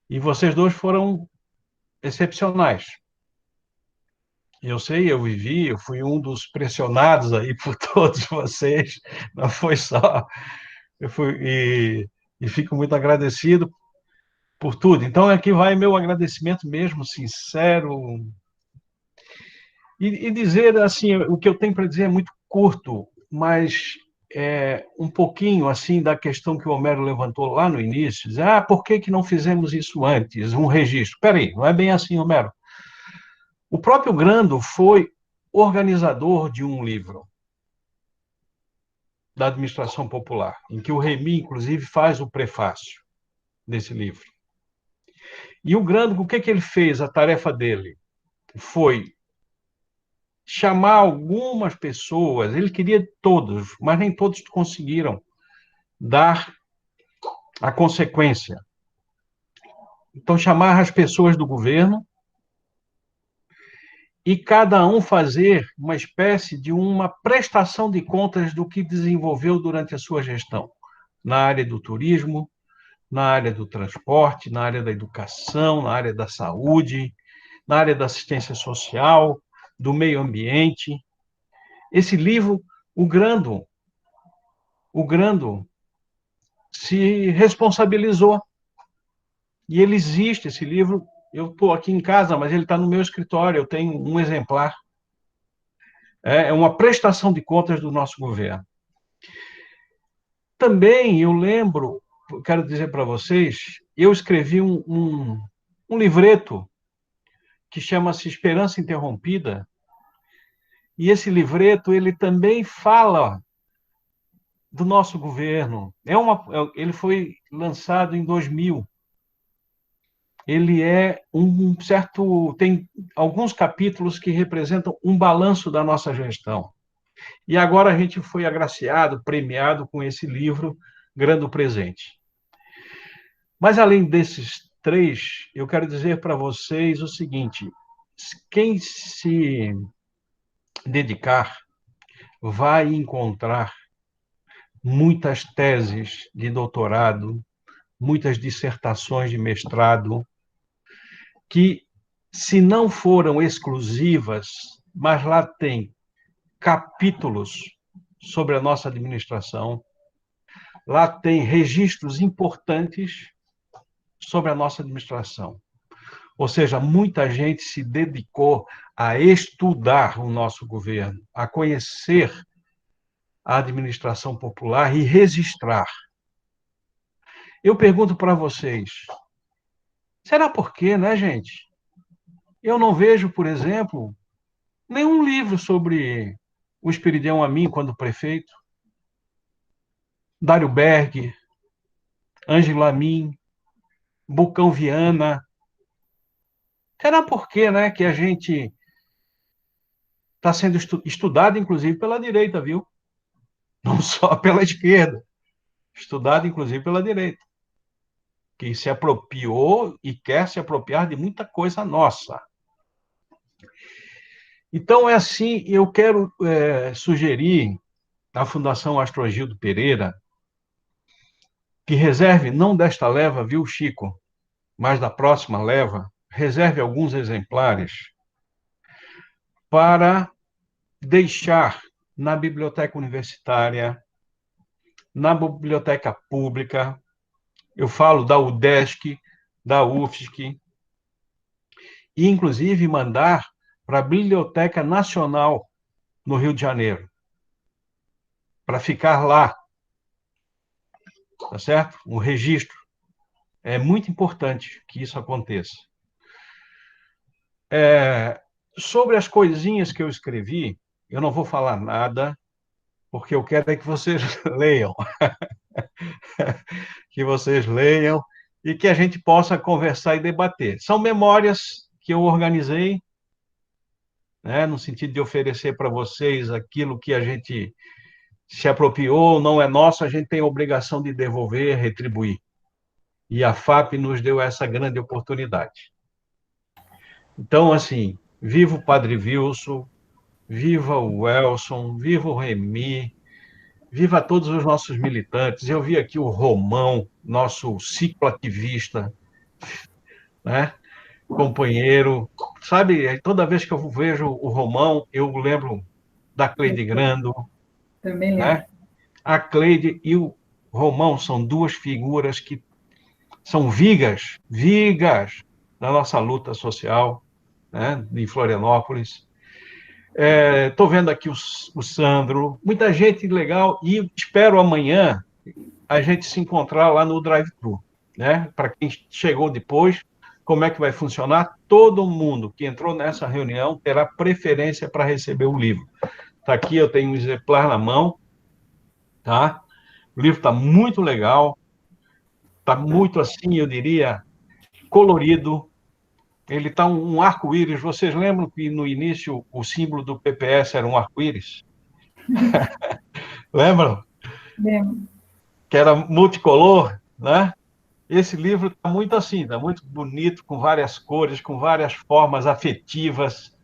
E vocês dois foram excepcionais. Eu sei, eu vivi, eu fui um dos pressionados aí por todos vocês, não foi só... E fico muito agradecido por tudo. Então, aqui vai meu agradecimento mesmo, sincero. E dizer, assim, o que eu tenho para dizer é muito curto, mas um pouquinho, assim, da questão que o Homero levantou lá no início. Dizer, por que não fizemos isso antes, um registro? Espera aí, não é bem assim, Homero. O próprio Grando foi organizador de um livro da administração popular, em que o Remy, inclusive, faz o prefácio desse livro. E o Grando, o que ele fez? A tarefa dele foi chamar algumas pessoas, ele queria todos, mas nem todos conseguiram dar a consequência. Então, chamar as pessoas do governo e cada um fazer uma espécie de uma prestação de contas do que desenvolveu durante a sua gestão, na área do turismo, na área do transporte, na área da educação, na área da saúde, na área da assistência social, do meio ambiente. Esse livro, o Grando se responsabilizou. E ele existe, esse livro. Eu estou aqui em casa, mas ele está no meu escritório, eu tenho um exemplar. É uma prestação de contas do nosso governo. Também eu lembro, quero dizer para vocês, eu escrevi um livreto que chama-se Esperança Interrompida, e esse livreto ele também fala do nosso governo. Ele foi lançado em 2000. Ele tem alguns capítulos que representam um balanço da nossa gestão. E agora a gente foi agraciado, premiado com esse livro, Grando Presente. Mas, além desses três, eu quero dizer para vocês o seguinte: quem se dedicar vai encontrar muitas teses de doutorado, muitas dissertações de mestrado, que, se não foram exclusivas, mas lá tem capítulos sobre a nossa administração, lá tem registros importantes sobre a nossa administração. Ou seja, muita gente se dedicou a estudar o nosso governo, a conhecer a administração popular e registrar. Eu pergunto para vocês, será por quê, né, gente? Eu não vejo, por exemplo, nenhum livro sobre o Esperidião Amin quando prefeito. Dário Berg, Ângelo Amin, Bucão Viana. Será por quê, né, que a gente está sendo estudado, inclusive, pela direita, viu? Não só pela esquerda. Estudado, inclusive, pela direita, que se apropriou e quer se apropriar de muita coisa nossa. Então, é assim, eu quero sugerir à Fundação Astrogildo Pereira que reserve, não desta leva, viu, Chico, mas da próxima leva, reserve alguns exemplares para deixar na biblioteca universitária, na biblioteca pública, eu falo da UDESC, da UFSC, e inclusive mandar para a Biblioteca Nacional no Rio de Janeiro, para ficar lá, tá certo? Um registro. É muito importante que isso aconteça. Sobre as coisinhas que eu escrevi, eu não vou falar nada, porque eu quero é que vocês leiam. Que vocês leiam e que a gente possa conversar e debater. São memórias que eu organizei, né, no sentido de oferecer para vocês aquilo que a gente se apropriou, não é nosso, a gente tem a obrigação de devolver, retribuir. E a FAP nos deu essa grande oportunidade. Então, assim, viva o Padre Wilson, viva o Welson, viva o Remy, viva todos os nossos militantes. Eu vi aqui o Romão, nosso cicloativista, né? Companheiro. Sabe, toda vez que eu vejo o Romão, eu lembro da Cleide Grando. Também lembro. Né? A Cleide e o Romão são duas figuras que são vigas da nossa luta social, né? Em Florianópolis. Estou vendo aqui o Sandro, muita gente legal, e espero amanhã a gente se encontrar lá no drive-thru, né? Para quem chegou depois, como é que vai funcionar? Todo mundo que entrou nessa reunião terá preferência para receber o livro. Está aqui, eu tenho um exemplar na mão, tá? O livro está muito legal, está muito assim, eu diria, colorido. Ele está um arco-íris. Vocês lembram que no início o símbolo do PPS era um arco-íris? Lembram? Lembro. Que era multicolor, né? Esse livro está muito assim, está muito bonito, com várias cores, com várias formas afetivas,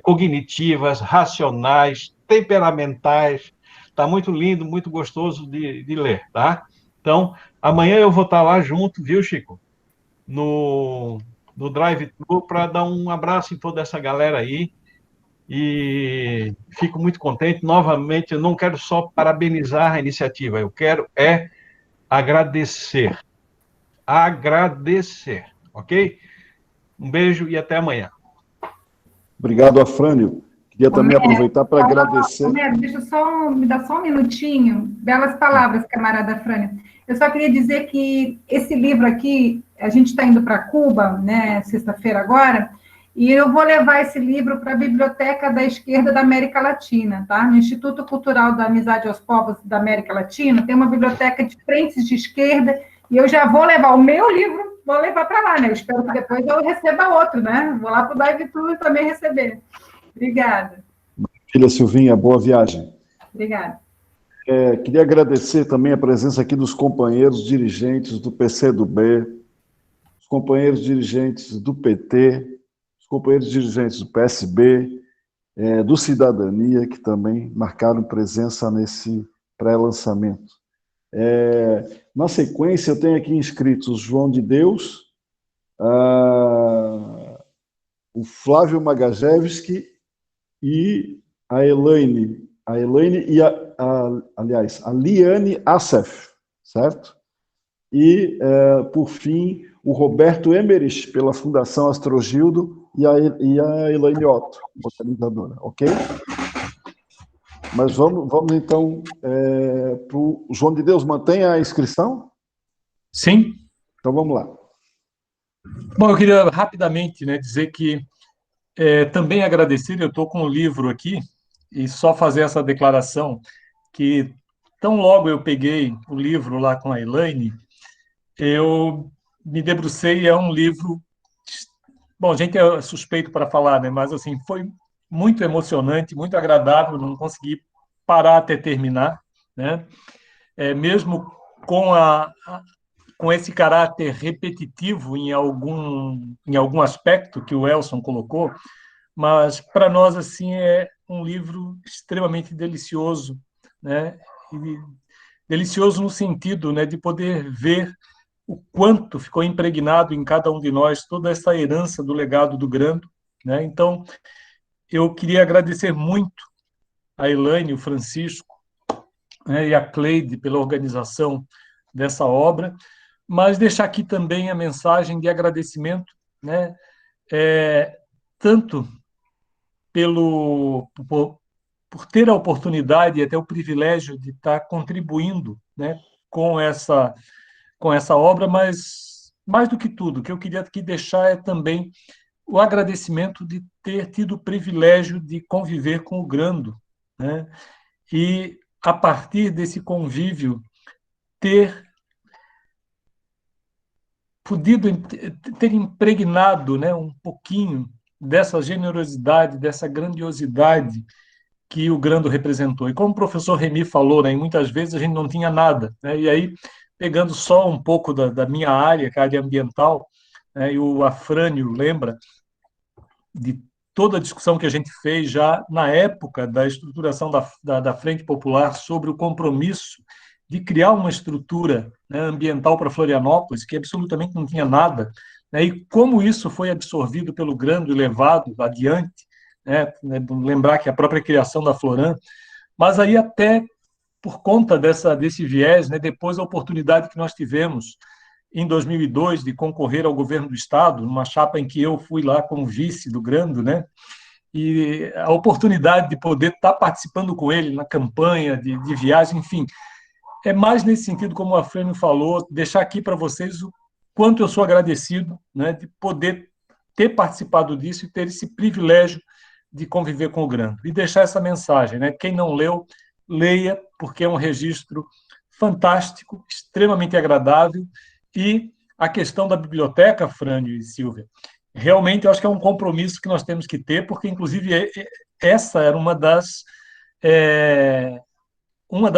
cognitivas, racionais, temperamentais. Está muito lindo, muito gostoso de ler, tá? Então, amanhã eu vou estar lá junto, viu, Chico? No drive-thru para dar um abraço em toda essa galera aí. E fico muito contente. Novamente, eu não quero só parabenizar a iniciativa, eu quero agradecer. Agradecer, ok? Um beijo e até amanhã. Obrigado, Afrânio. Queria também aproveitar para agradecer. Deixa me dar só um minutinho. Belas palavras, camarada Afrânio. Eu só queria dizer que esse livro aqui, a gente está indo para Cuba, né, sexta-feira agora, e eu vou levar esse livro para a Biblioteca da Esquerda da América Latina, tá? No Instituto Cultural da Amizade aos Povos da América Latina, tem uma biblioteca de frentes de esquerda, e eu já vou levar o meu livro, vou levar para lá, né? Eu espero que depois eu receba outro, né? Vou lá para o drive-thru e também receber. Obrigada. Filha Silvinha, boa viagem. Obrigada. Queria agradecer também a presença aqui dos companheiros dirigentes do PCdoB, os companheiros dirigentes do PT, os companheiros dirigentes do PSB, do Cidadania, que também marcaram presença nesse pré-lançamento. Na sequência, eu tenho aqui inscritos o João de Deus, o Flávio Magajewski e a Elaine e aliás, a Liane Assef, certo? E, por fim, o Roberto Emerich, pela Fundação Astrogildo, e a Elaine Otto, organizadora, ok? Mas vamos então, para o João de Deus. Mantém a inscrição? Sim. Então, vamos lá. Bom, eu queria rapidamente, né, dizer que também agradecer, eu estou com o livro aqui, e só fazer essa declaração, que tão logo eu peguei o livro lá com a Elaine, eu me debrucei, é um livro... Bom, a gente é suspeito para falar, né? Mas assim, foi muito emocionante, muito agradável, não consegui parar até terminar, né? Mesmo com esse caráter repetitivo em algum aspecto que o Elson colocou, mas para nós assim é um livro extremamente delicioso, né? E delicioso no sentido, né, de poder ver o quanto ficou impregnado em cada um de nós toda essa herança do legado do Grando, né? Então, eu queria agradecer muito a Elaine, o Francisco, né, e a Cleide pela organização dessa obra, mas deixar aqui também a mensagem de agradecimento, né, tanto por ter a oportunidade e até o privilégio de estar contribuindo, né, com essa obra, mas mais do que tudo, o que eu queria aqui deixar é também o agradecimento de ter tido o privilégio de conviver com o Grando, né, e a partir desse convívio ter podido ter impregnado, né, um pouquinho dessa generosidade, dessa grandiosidade que o Grando representou. E como o professor Remy falou, né, muitas vezes a gente não tinha nada, né, e aí, pegando só um pouco da minha área, que é a área ambiental, né, e o Afrânio lembra de toda a discussão que a gente fez já na época da estruturação da Frente Popular sobre o compromisso de criar uma estrutura, né, ambiental para Florianópolis, que absolutamente não tinha nada, né, e como isso foi absorvido pelo Grando e levado adiante, né, lembrar que a própria criação da Floran, mas aí até por conta desse viés, né, depois a oportunidade que nós tivemos em 2002 de concorrer ao governo do estado, numa chapa em que eu fui lá como vice do Grando, né, e a oportunidade de poder estar participando com ele na campanha de viagem, enfim, é mais nesse sentido, como o Afrânio falou, deixar aqui para vocês o quanto eu sou agradecido, né, de poder ter participado disso e ter esse privilégio de conviver com o Grando. E deixar essa mensagem, né? Quem não leu, leia, porque é um registro fantástico, extremamente agradável, e a questão da biblioteca, Frânio e Silvia, realmente eu acho que é um compromisso que nós temos que ter, porque, inclusive, essa era uma das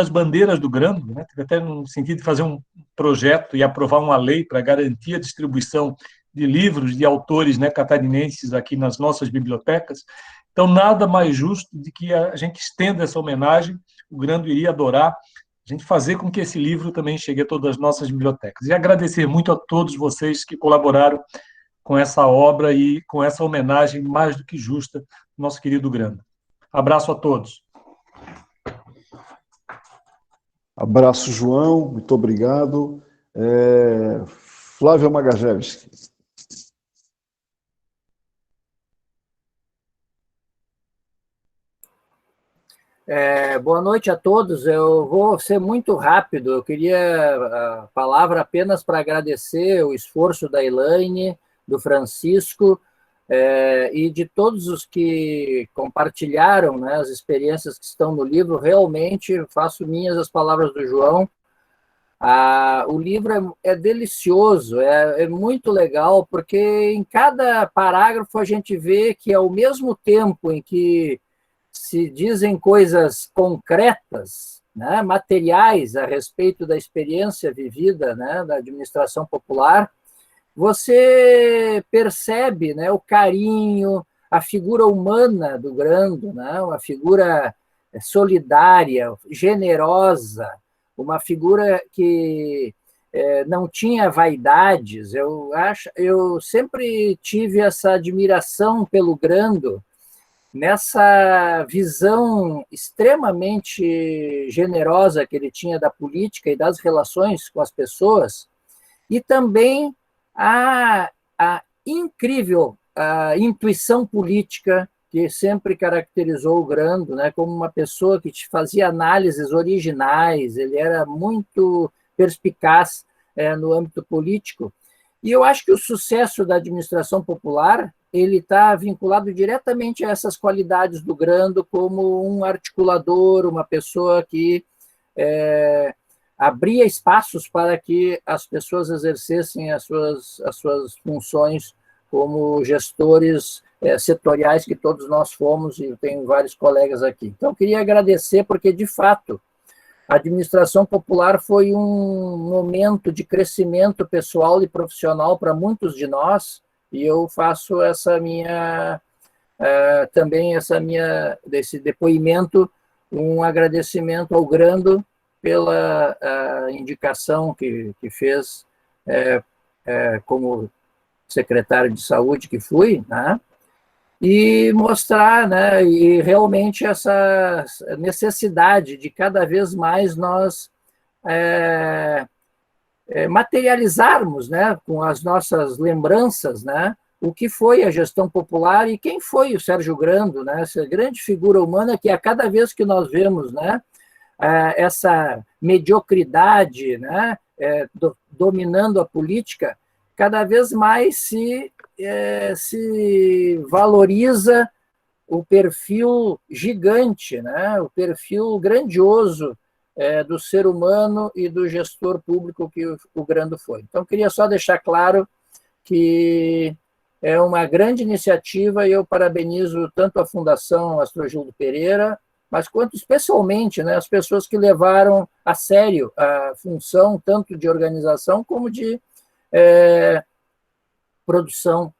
bandeiras do Grando, né? Até no sentido de fazer um projeto e aprovar uma lei para garantir a distribuição de livros de autores, né, catarinenses aqui nas nossas bibliotecas. Então, nada mais justo de que a gente estenda essa homenagem, o Grando iria adorar, a gente fazer com que esse livro também chegue a todas as nossas bibliotecas. E agradecer muito a todos vocês que colaboraram com essa obra e com essa homenagem mais do que justa ao nosso querido Grando. Abraço a todos. Abraço, João, muito obrigado. Flávia Magajewski. Boa noite a todos. Eu vou ser muito rápido. Eu queria a palavra apenas para agradecer o esforço da Elaine, do Francisco, e de todos os que compartilharam, né, as experiências que estão no livro. Realmente faço minhas as palavras do João. O livro é delicioso, é muito legal, porque em cada parágrafo a gente vê que, ao mesmo tempo em que se dizem coisas concretas, né, materiais a respeito da experiência vivida, né, da administração popular, você percebe, né, o carinho, a figura humana do Grando, né, uma figura solidária, generosa, uma figura que não tinha vaidades. Eu sempre tive essa admiração pelo Grando, nessa visão extremamente generosa que ele tinha da política e das relações com as pessoas, e também a incrível intuição política que sempre caracterizou o Grando, né, como uma pessoa que fazia análises originais. Ele era muito perspicaz no âmbito político. E eu acho que o sucesso da administração popular ele está vinculado diretamente a essas qualidades do Grando, como um articulador, uma pessoa que abria espaços para que as pessoas exercessem as suas funções como gestores setoriais, que todos nós fomos, e eu tenho vários colegas aqui. Então, eu queria agradecer, porque, de fato, a administração popular foi um momento de crescimento pessoal e profissional para muitos de nós, e eu faço desse depoimento, um agradecimento ao Grando pela indicação que fez como secretário de saúde que fui, né? E mostrar, né, e realmente essa necessidade de cada vez mais nós materializarmos, né, com as nossas lembranças, né, o que foi a gestão popular e quem foi o Sérgio Grando, né, essa grande figura humana que a cada vez que nós vemos, né, essa mediocridade, né, dominando a política, cada vez mais se valoriza o perfil gigante, né, o perfil grandioso do ser humano e do gestor público que o Grando foi. Então, queria só deixar claro que é uma grande iniciativa e eu parabenizo tanto a Fundação Astrogildo Pereira, mas quanto especialmente, né, as pessoas que levaram a sério a função tanto de organização como de produção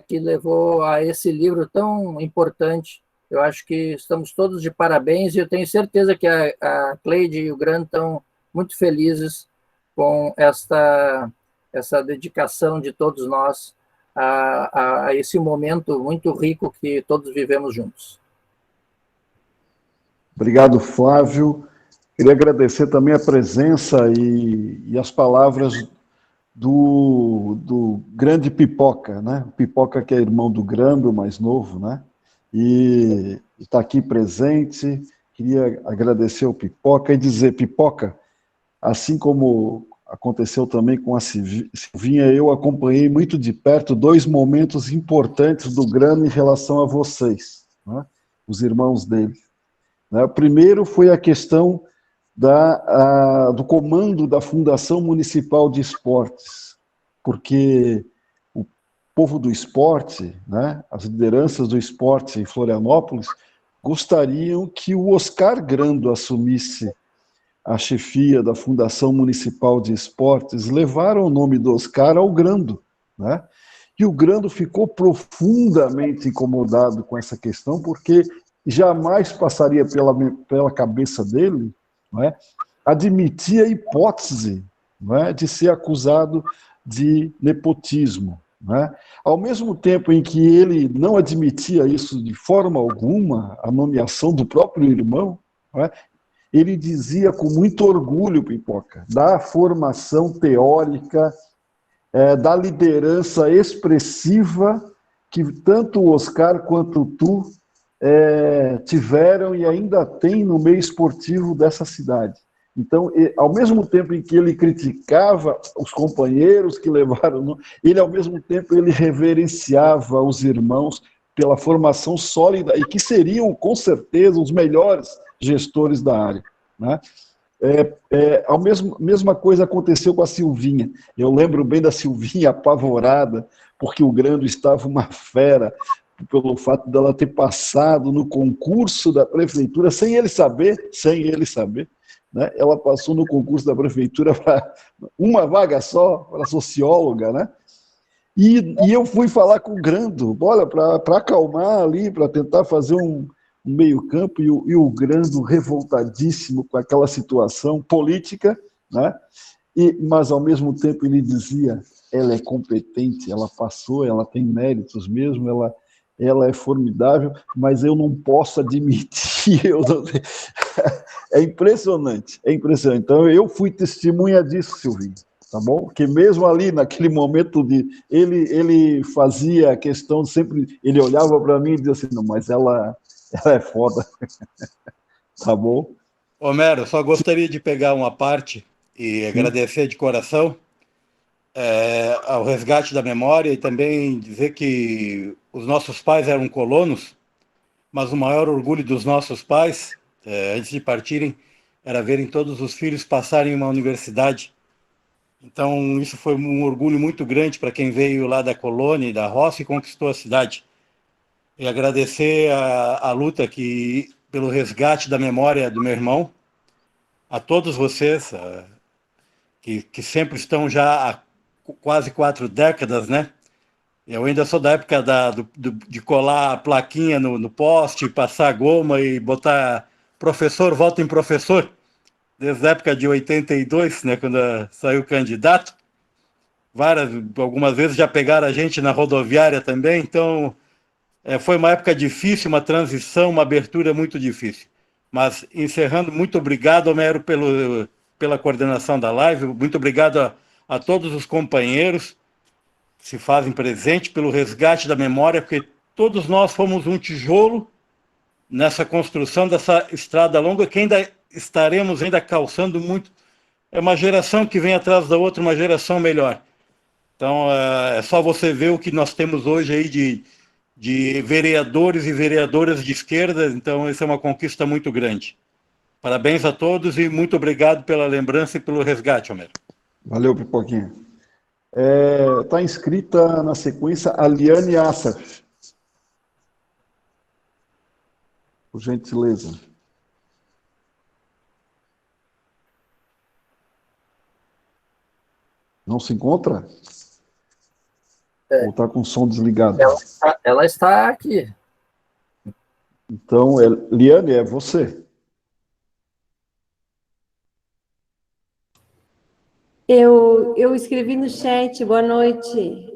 que levou a esse livro tão importante. Eu acho que estamos todos de parabéns e eu tenho certeza que a Cleide e o Grando estão muito felizes com essa dedicação de todos nós a esse momento muito rico que todos vivemos juntos. Obrigado, Flávio. Queria agradecer também a presença e as palavras do grande Pipoca, né? Pipoca, que é irmão do Grando, mais novo, né? E está aqui presente. Queria agradecer ao Pipoca e dizer, Pipoca, assim como aconteceu também com a Silvinha, eu acompanhei muito de perto 2 momentos importantes do Grando em relação a vocês, né? Os irmãos dele. O primeiro foi a questão do comando da Fundação Municipal de Esportes, porque o povo do esporte, né, as lideranças do esporte em Florianópolis, gostariam que o Oscar Grando assumisse a chefia da Fundação Municipal de Esportes, levaram o nome do Oscar ao Grando, né? E o Grando ficou profundamente incomodado com essa questão, porque jamais passaria pela cabeça dele, não é, admitir a hipótese, não é, de ser acusado de nepotismo. Não é? Ao mesmo tempo em que ele não admitia isso de forma alguma, a nomeação do próprio irmão, não é, ele dizia com muito orgulho, Pipoca, da formação teórica, da liderança expressiva que tanto o Oscar quanto tu tiveram e ainda tem no meio esportivo dessa cidade. Então, ao mesmo tempo em que ele criticava os companheiros que levaram, ele, ao mesmo tempo, ele reverenciava os irmãos pela formação sólida e que seriam, com certeza, os melhores gestores da área, né? A mesma coisa aconteceu com a Silvinha. Eu lembro bem da Silvinha apavorada, porque o Grando estava uma fera, pelo fato dela ter passado no concurso da prefeitura, sem ele saber, né? Ela passou no concurso da prefeitura para uma vaga só, para socióloga, né? E eu fui falar com o Grando, olha, para acalmar ali, para tentar fazer um meio campo, e o Grando revoltadíssimo com aquela situação política, né? Mas ao mesmo tempo ele dizia, ela é competente, ela passou, ela tem méritos mesmo, ela é formidável, mas eu não posso admitir. É impressionante, é impressionante. Então, eu fui testemunha disso, Silvinho, tá bom? Porque mesmo ali, naquele momento, ele fazia a questão, sempre, ele olhava para mim e dizia assim, não, mas ela é foda, tá bom? Homero, só gostaria de pegar uma parte e agradecer de coração ao resgate da memória e também dizer que os nossos pais eram colonos, mas o maior orgulho dos nossos pais, antes de partirem, era verem todos os filhos passarem em uma universidade. Então, isso foi um orgulho muito grande para quem veio lá da colônia e da roça e conquistou a cidade. E agradecer a luta pelo resgate da memória do meu irmão, a todos vocês, que sempre estão já há quase 4 décadas, né? Eu ainda sou da época de colar a plaquinha no poste, passar goma e botar professor, voto em professor, desde a época de 82, né, quando saiu candidato. Algumas vezes já pegaram a gente na rodoviária também, então foi uma época difícil, uma transição, uma abertura muito difícil. Mas, encerrando, muito obrigado, Homero, pela coordenação da live, muito obrigado a todos os companheiros que se fazem presente, pelo resgate da memória, porque todos nós fomos um tijolo nessa construção dessa estrada longa, que ainda estaremos calçando muito. É uma geração que vem atrás da outra, uma geração melhor. Então, é só você ver o que nós temos hoje aí de vereadores e vereadoras de esquerda, então essa é uma conquista muito grande. Parabéns a todos e muito obrigado pela lembrança e pelo resgate, Homero. Valeu, Pipoquinha. Está inscrita na sequência a Liane Assaf. Por gentileza. Não se encontra? Ou está com o som desligado? Ela está aqui. Então, Liane, é você. Eu escrevi no chat, boa noite.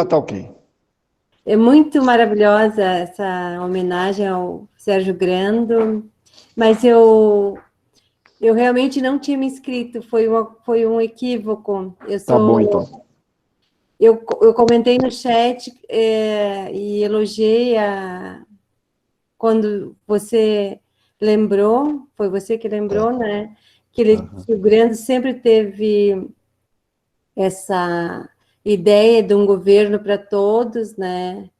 Tá ok. É muito maravilhosa essa homenagem ao Sérgio Grando, mas eu realmente não tinha me inscrito, foi um equívoco. Tá bom, então. Eu comentei no chat e elogiei quando você lembrou, foi você que lembrou, né? Que o Grando sempre teve essa ideia de um governo para todos, né?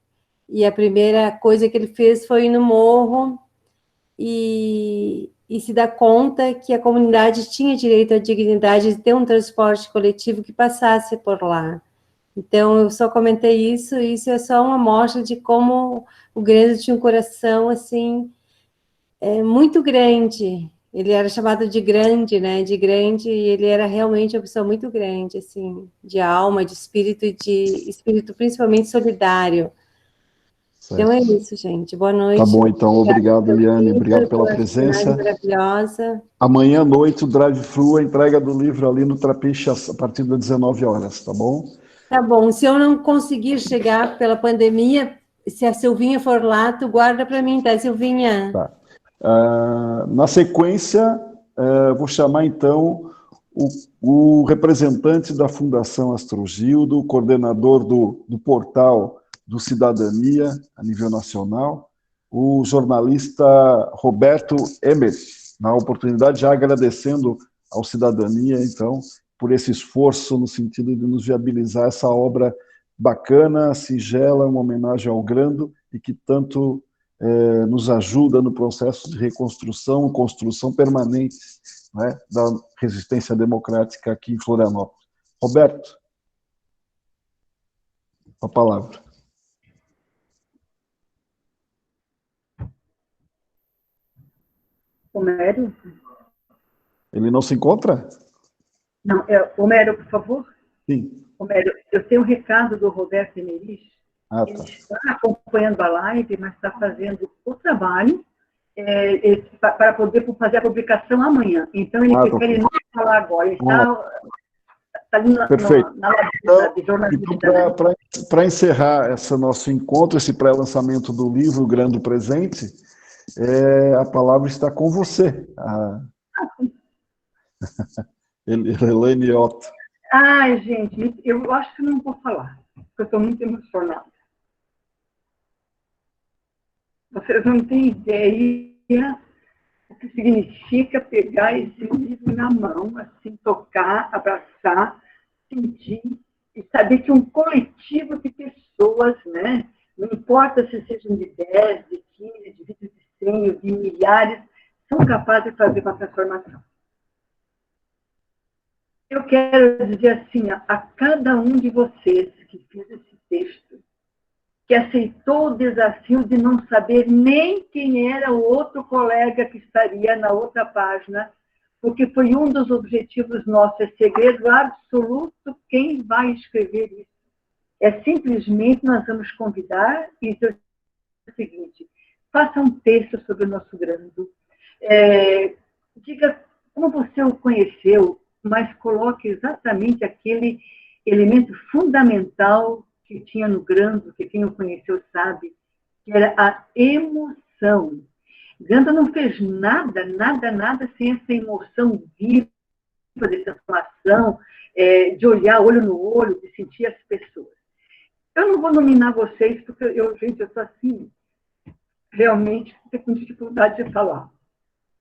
E a primeira coisa que ele fez foi ir no morro e se dar conta que a comunidade tinha direito à dignidade de ter um transporte coletivo que passasse por lá. Então, eu só comentei isso é só uma amostra de como o Grando tinha um coração, assim, muito grande. Ele era chamado de grande, né? De grande, e ele era realmente uma pessoa muito grande, assim, de alma, de espírito principalmente solidário. Certo. Então é isso, gente. Boa noite. Tá bom, então. Obrigado, Liane. Obrigado pela presença. Maravilhosa. Amanhã à noite, o Drive-Thru, a entrega do livro ali no Trapiche, a partir das 19 horas, tá bom? Tá bom. Se eu não conseguir chegar pela pandemia, se a Silvinha for lá, tu guarda para mim, tá, Silvinha? Tá. Na sequência, vou chamar, então, o representante da Fundação Astrogildo, o coordenador do portal do Cidadania, a nível nacional, o jornalista Roberto Emer, na oportunidade, já agradecendo ao Cidadania, então, por esse esforço no sentido de nos viabilizar essa obra bacana, singela, uma homenagem ao Grando, e que tanto nos ajuda no processo de reconstrução, construção permanente, né, da resistência democrática aqui em Florianópolis. Roberto, a palavra. Homero? Ele não se encontra? Não, Homero, por favor. Sim. Homero, eu tenho um recado do Roberto Emerich. Tá. Ele está acompanhando a live, mas está fazendo o trabalho para poder fazer a publicação amanhã. Então, ele prefere não falar agora. Ele está ali na live de jornalismo. Então, para encerrar esse nosso encontro, esse pré-lançamento do livro Grande Presente, a palavra está com você. Elaine Otto. Ai, gente, eu acho que não vou falar, porque eu estou muito emocionada. Vocês não têm ideia o que significa pegar esse livro na mão, assim, tocar, abraçar, sentir, e saber que um coletivo de pessoas, né? Não importa se sejam de 10, de 15, de 20, de 100, de milhares, são capazes de fazer uma transformação. Eu quero dizer assim, a cada um de vocês que fez esse texto, que aceitou o desafio de não saber nem quem era o outro colega que estaria na outra página, porque foi um dos objetivos nossos, é segredo absoluto quem vai escrever isso. É simplesmente nós vamos convidar e dizer o seguinte, faça um texto sobre o nosso Grando, diga como você o conheceu, mas coloque exatamente aquele elemento fundamental que tinha no Grando, que quem o conheceu sabe, que era a emoção. Grando não fez nada sem essa emoção viva de transformação, de olhar olho no olho, de sentir as pessoas. Eu não vou nominar vocês, porque eu estou assim, realmente com dificuldade de falar.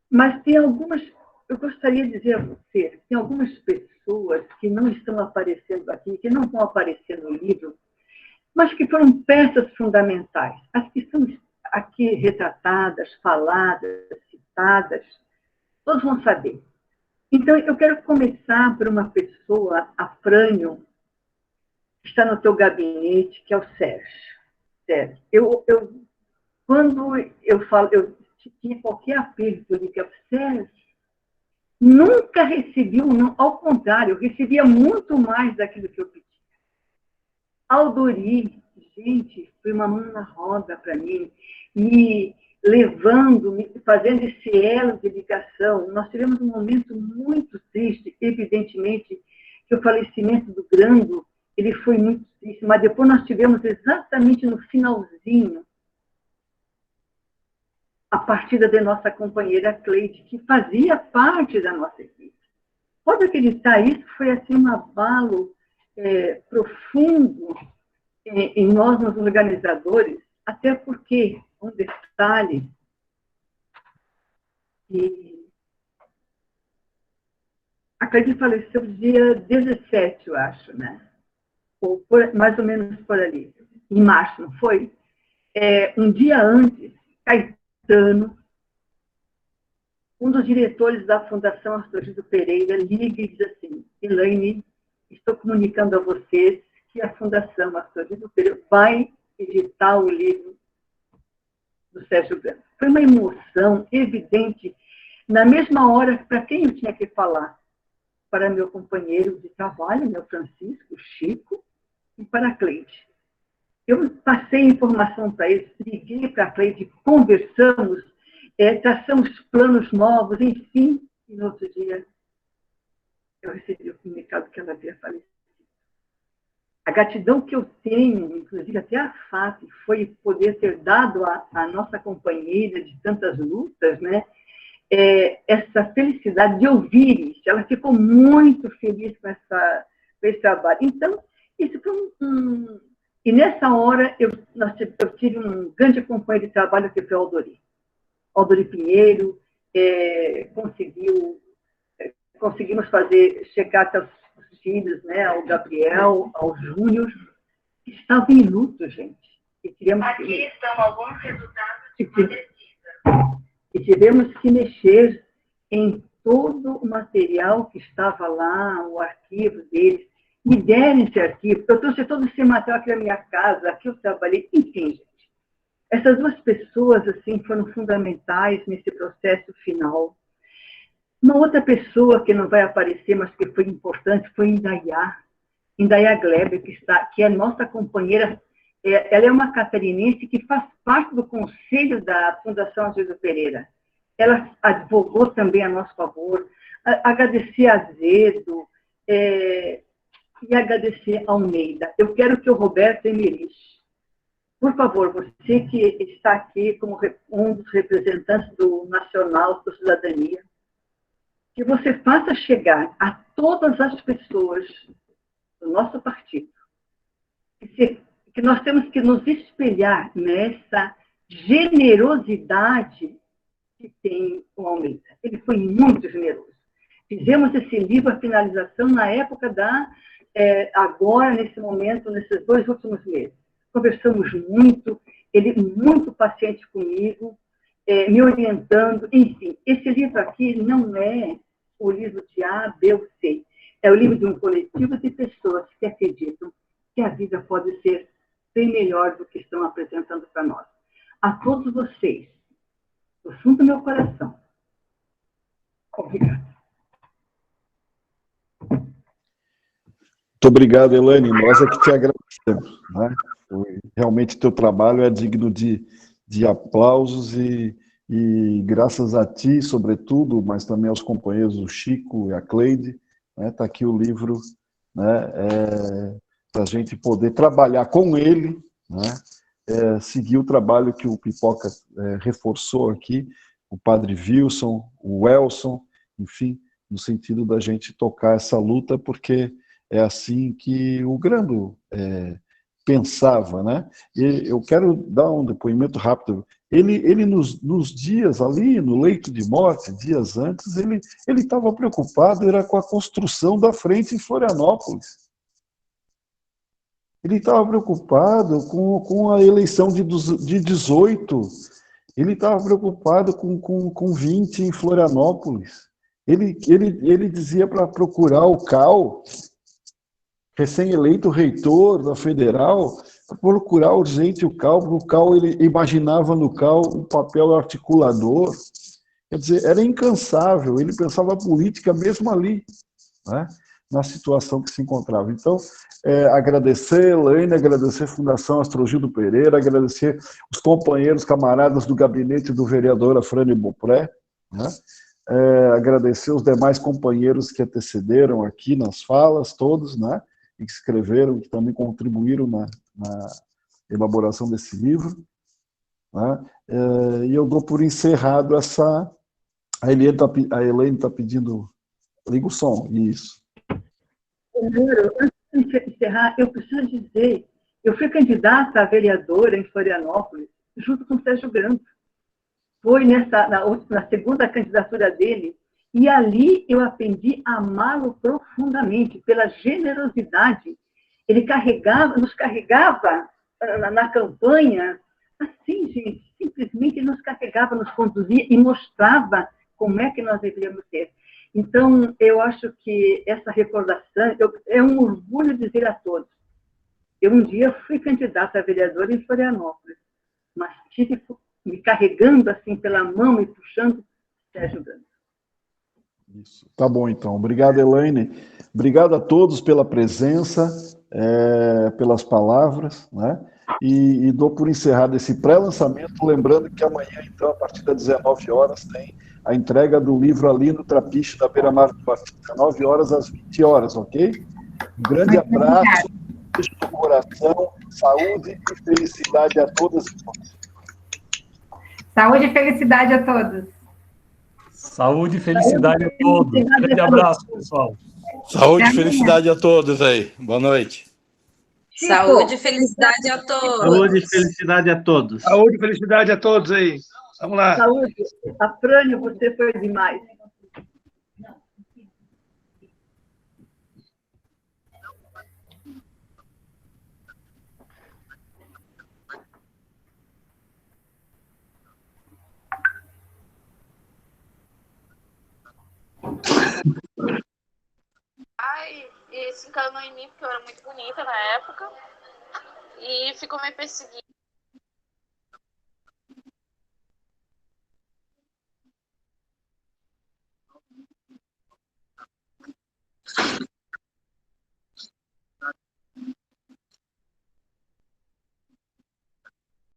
Mas tem algumas, eu gostaria de dizer a você, tem algumas pessoas que não estão aparecendo aqui, que não vão aparecer no livro, mas que foram peças fundamentais. As que são aqui retratadas, faladas, citadas, todos vão saber. Então, eu quero começar por uma pessoa, Afrânio, que está no teu gabinete, que é o Sérgio. Sérgio, quando eu falo, eu tinha qualquer aperto, eu digo, Sérgio, nunca recebi um não, ao contrário, eu recebia muito mais daquilo que eu pedia. Aldori, gente, foi uma mão na roda para mim, me levando, fazendo esse elo de ligação. Nós tivemos um momento muito triste, evidentemente, que o falecimento do Grando, ele foi muito triste, mas depois nós tivemos exatamente no finalzinho a partida da nossa companheira Cleide, que fazia parte da nossa equipe. Pode acreditar, isso foi assim um abalo profundo em nós, nos organizadores, até porque, um detalhe, a Cleide faleceu dia 17, eu acho, né? Ou mais ou menos por ali, em março, não foi? Um dia antes, Caetano, um dos diretores da Fundação Astorgildo Pereira, liga e diz assim, Elaine, estou comunicando a vocês que a Fundação Astorgildo Pereira vai editar o livro do Sérgio Grando. Foi uma emoção evidente, na mesma hora, para quem eu tinha que falar? Para meu companheiro de trabalho, meu Francisco, Chico, e para a Cleide. Eu passei informação para eles, liguei para a Cleide, conversamos, traçamos planos novos, enfim, e no outro dia eu recebi o comunicado que ela havia falecido. A gratidão que eu tenho, inclusive até a FAP, foi poder ter dado à nossa companheira de tantas lutas, né, essa felicidade de ouvir isso. Ela ficou muito feliz com esse trabalho. Então, isso foi E nessa hora, eu tive um grande companheiro de trabalho que foi o Aldori. Aldori Pinheiro, conseguimos chegar até os filhos, né, ao Gabriel, ao Júnior, que estavam em luto, gente. Aqui estão alguns resultados de pesquisa. E tivemos que mexer em todo o material que estava lá, o arquivo deles. Me deram esse arquivo, eu trouxe todo esse material aqui na minha casa, aqui eu trabalhei, enfim, gente. Essas duas pessoas, assim, foram fundamentais nesse processo final. Uma outra pessoa que não vai aparecer, mas que foi importante, foi Indaiá Gleber, que é nossa companheira. Ela é uma catarinense que faz parte do conselho da Fundação Astorgildo Pereira. Ela advogou também a nosso favor. Agradecer a Azedo e agradecer a Almeida. Eu quero que o Roberto Emerich, por favor, você que está aqui como um dos representantes do Nacional da Cidadania, que você faça chegar a todas as pessoas do nosso partido que nós temos que nos espelhar nessa generosidade que tem o Almeida. Ele foi muito generoso. Fizemos esse livro, a finalização, na época agora, nesse momento, nesses 2 últimos meses. Conversamos muito, ele muito paciente comigo, me orientando, enfim. Esse livro aqui não é o livro de A, B ou C. É o livro de um coletivo de pessoas que acreditam que a vida pode ser bem melhor do que estão apresentando para nós. A todos vocês, do fundo do meu coração, obrigada. Muito obrigado, Elaine. Nós é que te agradecemos. Né? Realmente, teu trabalho é digno de aplausos e graças a ti, sobretudo, mas também aos companheiros, o Chico e a Cleide, está aqui o livro, né, para a gente poder trabalhar com ele, né, seguir o trabalho que o Pipoca reforçou aqui, o Padre Wilson, o Welson, enfim, no sentido da gente tocar essa luta, porque é assim que o Grando pensava, né? E eu quero dar um depoimento rápido. Ele nos dias ali, no leito de morte, dias antes, ele estava preocupado, era com a construção da frente em Florianópolis. Ele estava preocupado com a eleição de 18. Ele estava preocupado com 20 em Florianópolis. Ele dizia para procurar o CAL, recém-eleito reitor da Federal, para procurar urgente o CAL, porque o CAL, ele imaginava no CAL um papel articulador. Quer dizer, era incansável, ele pensava política mesmo ali, né, na situação que se encontrava. Então, agradecer, Elaine, agradecer a Fundação Astrogildo Pereira, agradecer os companheiros, camaradas do gabinete do vereador Afrânio Beaupré, né, agradecer os demais companheiros que antecederam aqui nas falas, todos, né, e que escreveram, que também contribuíram na elaboração desse livro. Né? E eu dou por encerrado essa... A Elaine está pedindo... Liga o som, isso. Antes de encerrar, eu preciso dizer, eu fui candidata a vereadora em Florianópolis, junto com o Sérgio Grando. Foi na segunda candidatura dele, e ali eu aprendi a amá-lo profundamente, pela generosidade. Ele nos carregava na campanha, assim, gente, simplesmente ele nos carregava, nos conduzia e mostrava como é que nós deveríamos ser. Então, eu acho que essa recordação, é um orgulho dizer a todos. Eu um dia fui candidata a vereadora em Florianópolis, mas tive me carregando assim pela mão e puxando Sérgio Grando. Isso. Tá bom, então. Obrigado, Elaine. Obrigado a todos pela presença, pelas palavras, né? E dou por encerrado esse pré-lançamento, lembrando que amanhã, então, a partir das 19 horas, tem a entrega do livro ali no Trapiche da Beira-Mar, a partir das 19 horas às 20 horas, ok? Um grande abraço, beijo no coração, saúde e felicidade a todas e todos. Saúde e felicidade a todos. Saúde e felicidade a todos. Um grande abraço, pessoal. Saúde e felicidade a todos aí. Boa noite. Saúde e felicidade a todos. Saúde e felicidade a todos. Saúde e felicidade a todos aí. Vamos lá. Saúde. Afrânio, você foi demais. E se encanou em mim porque eu era muito bonita na época e ficou me perseguindo.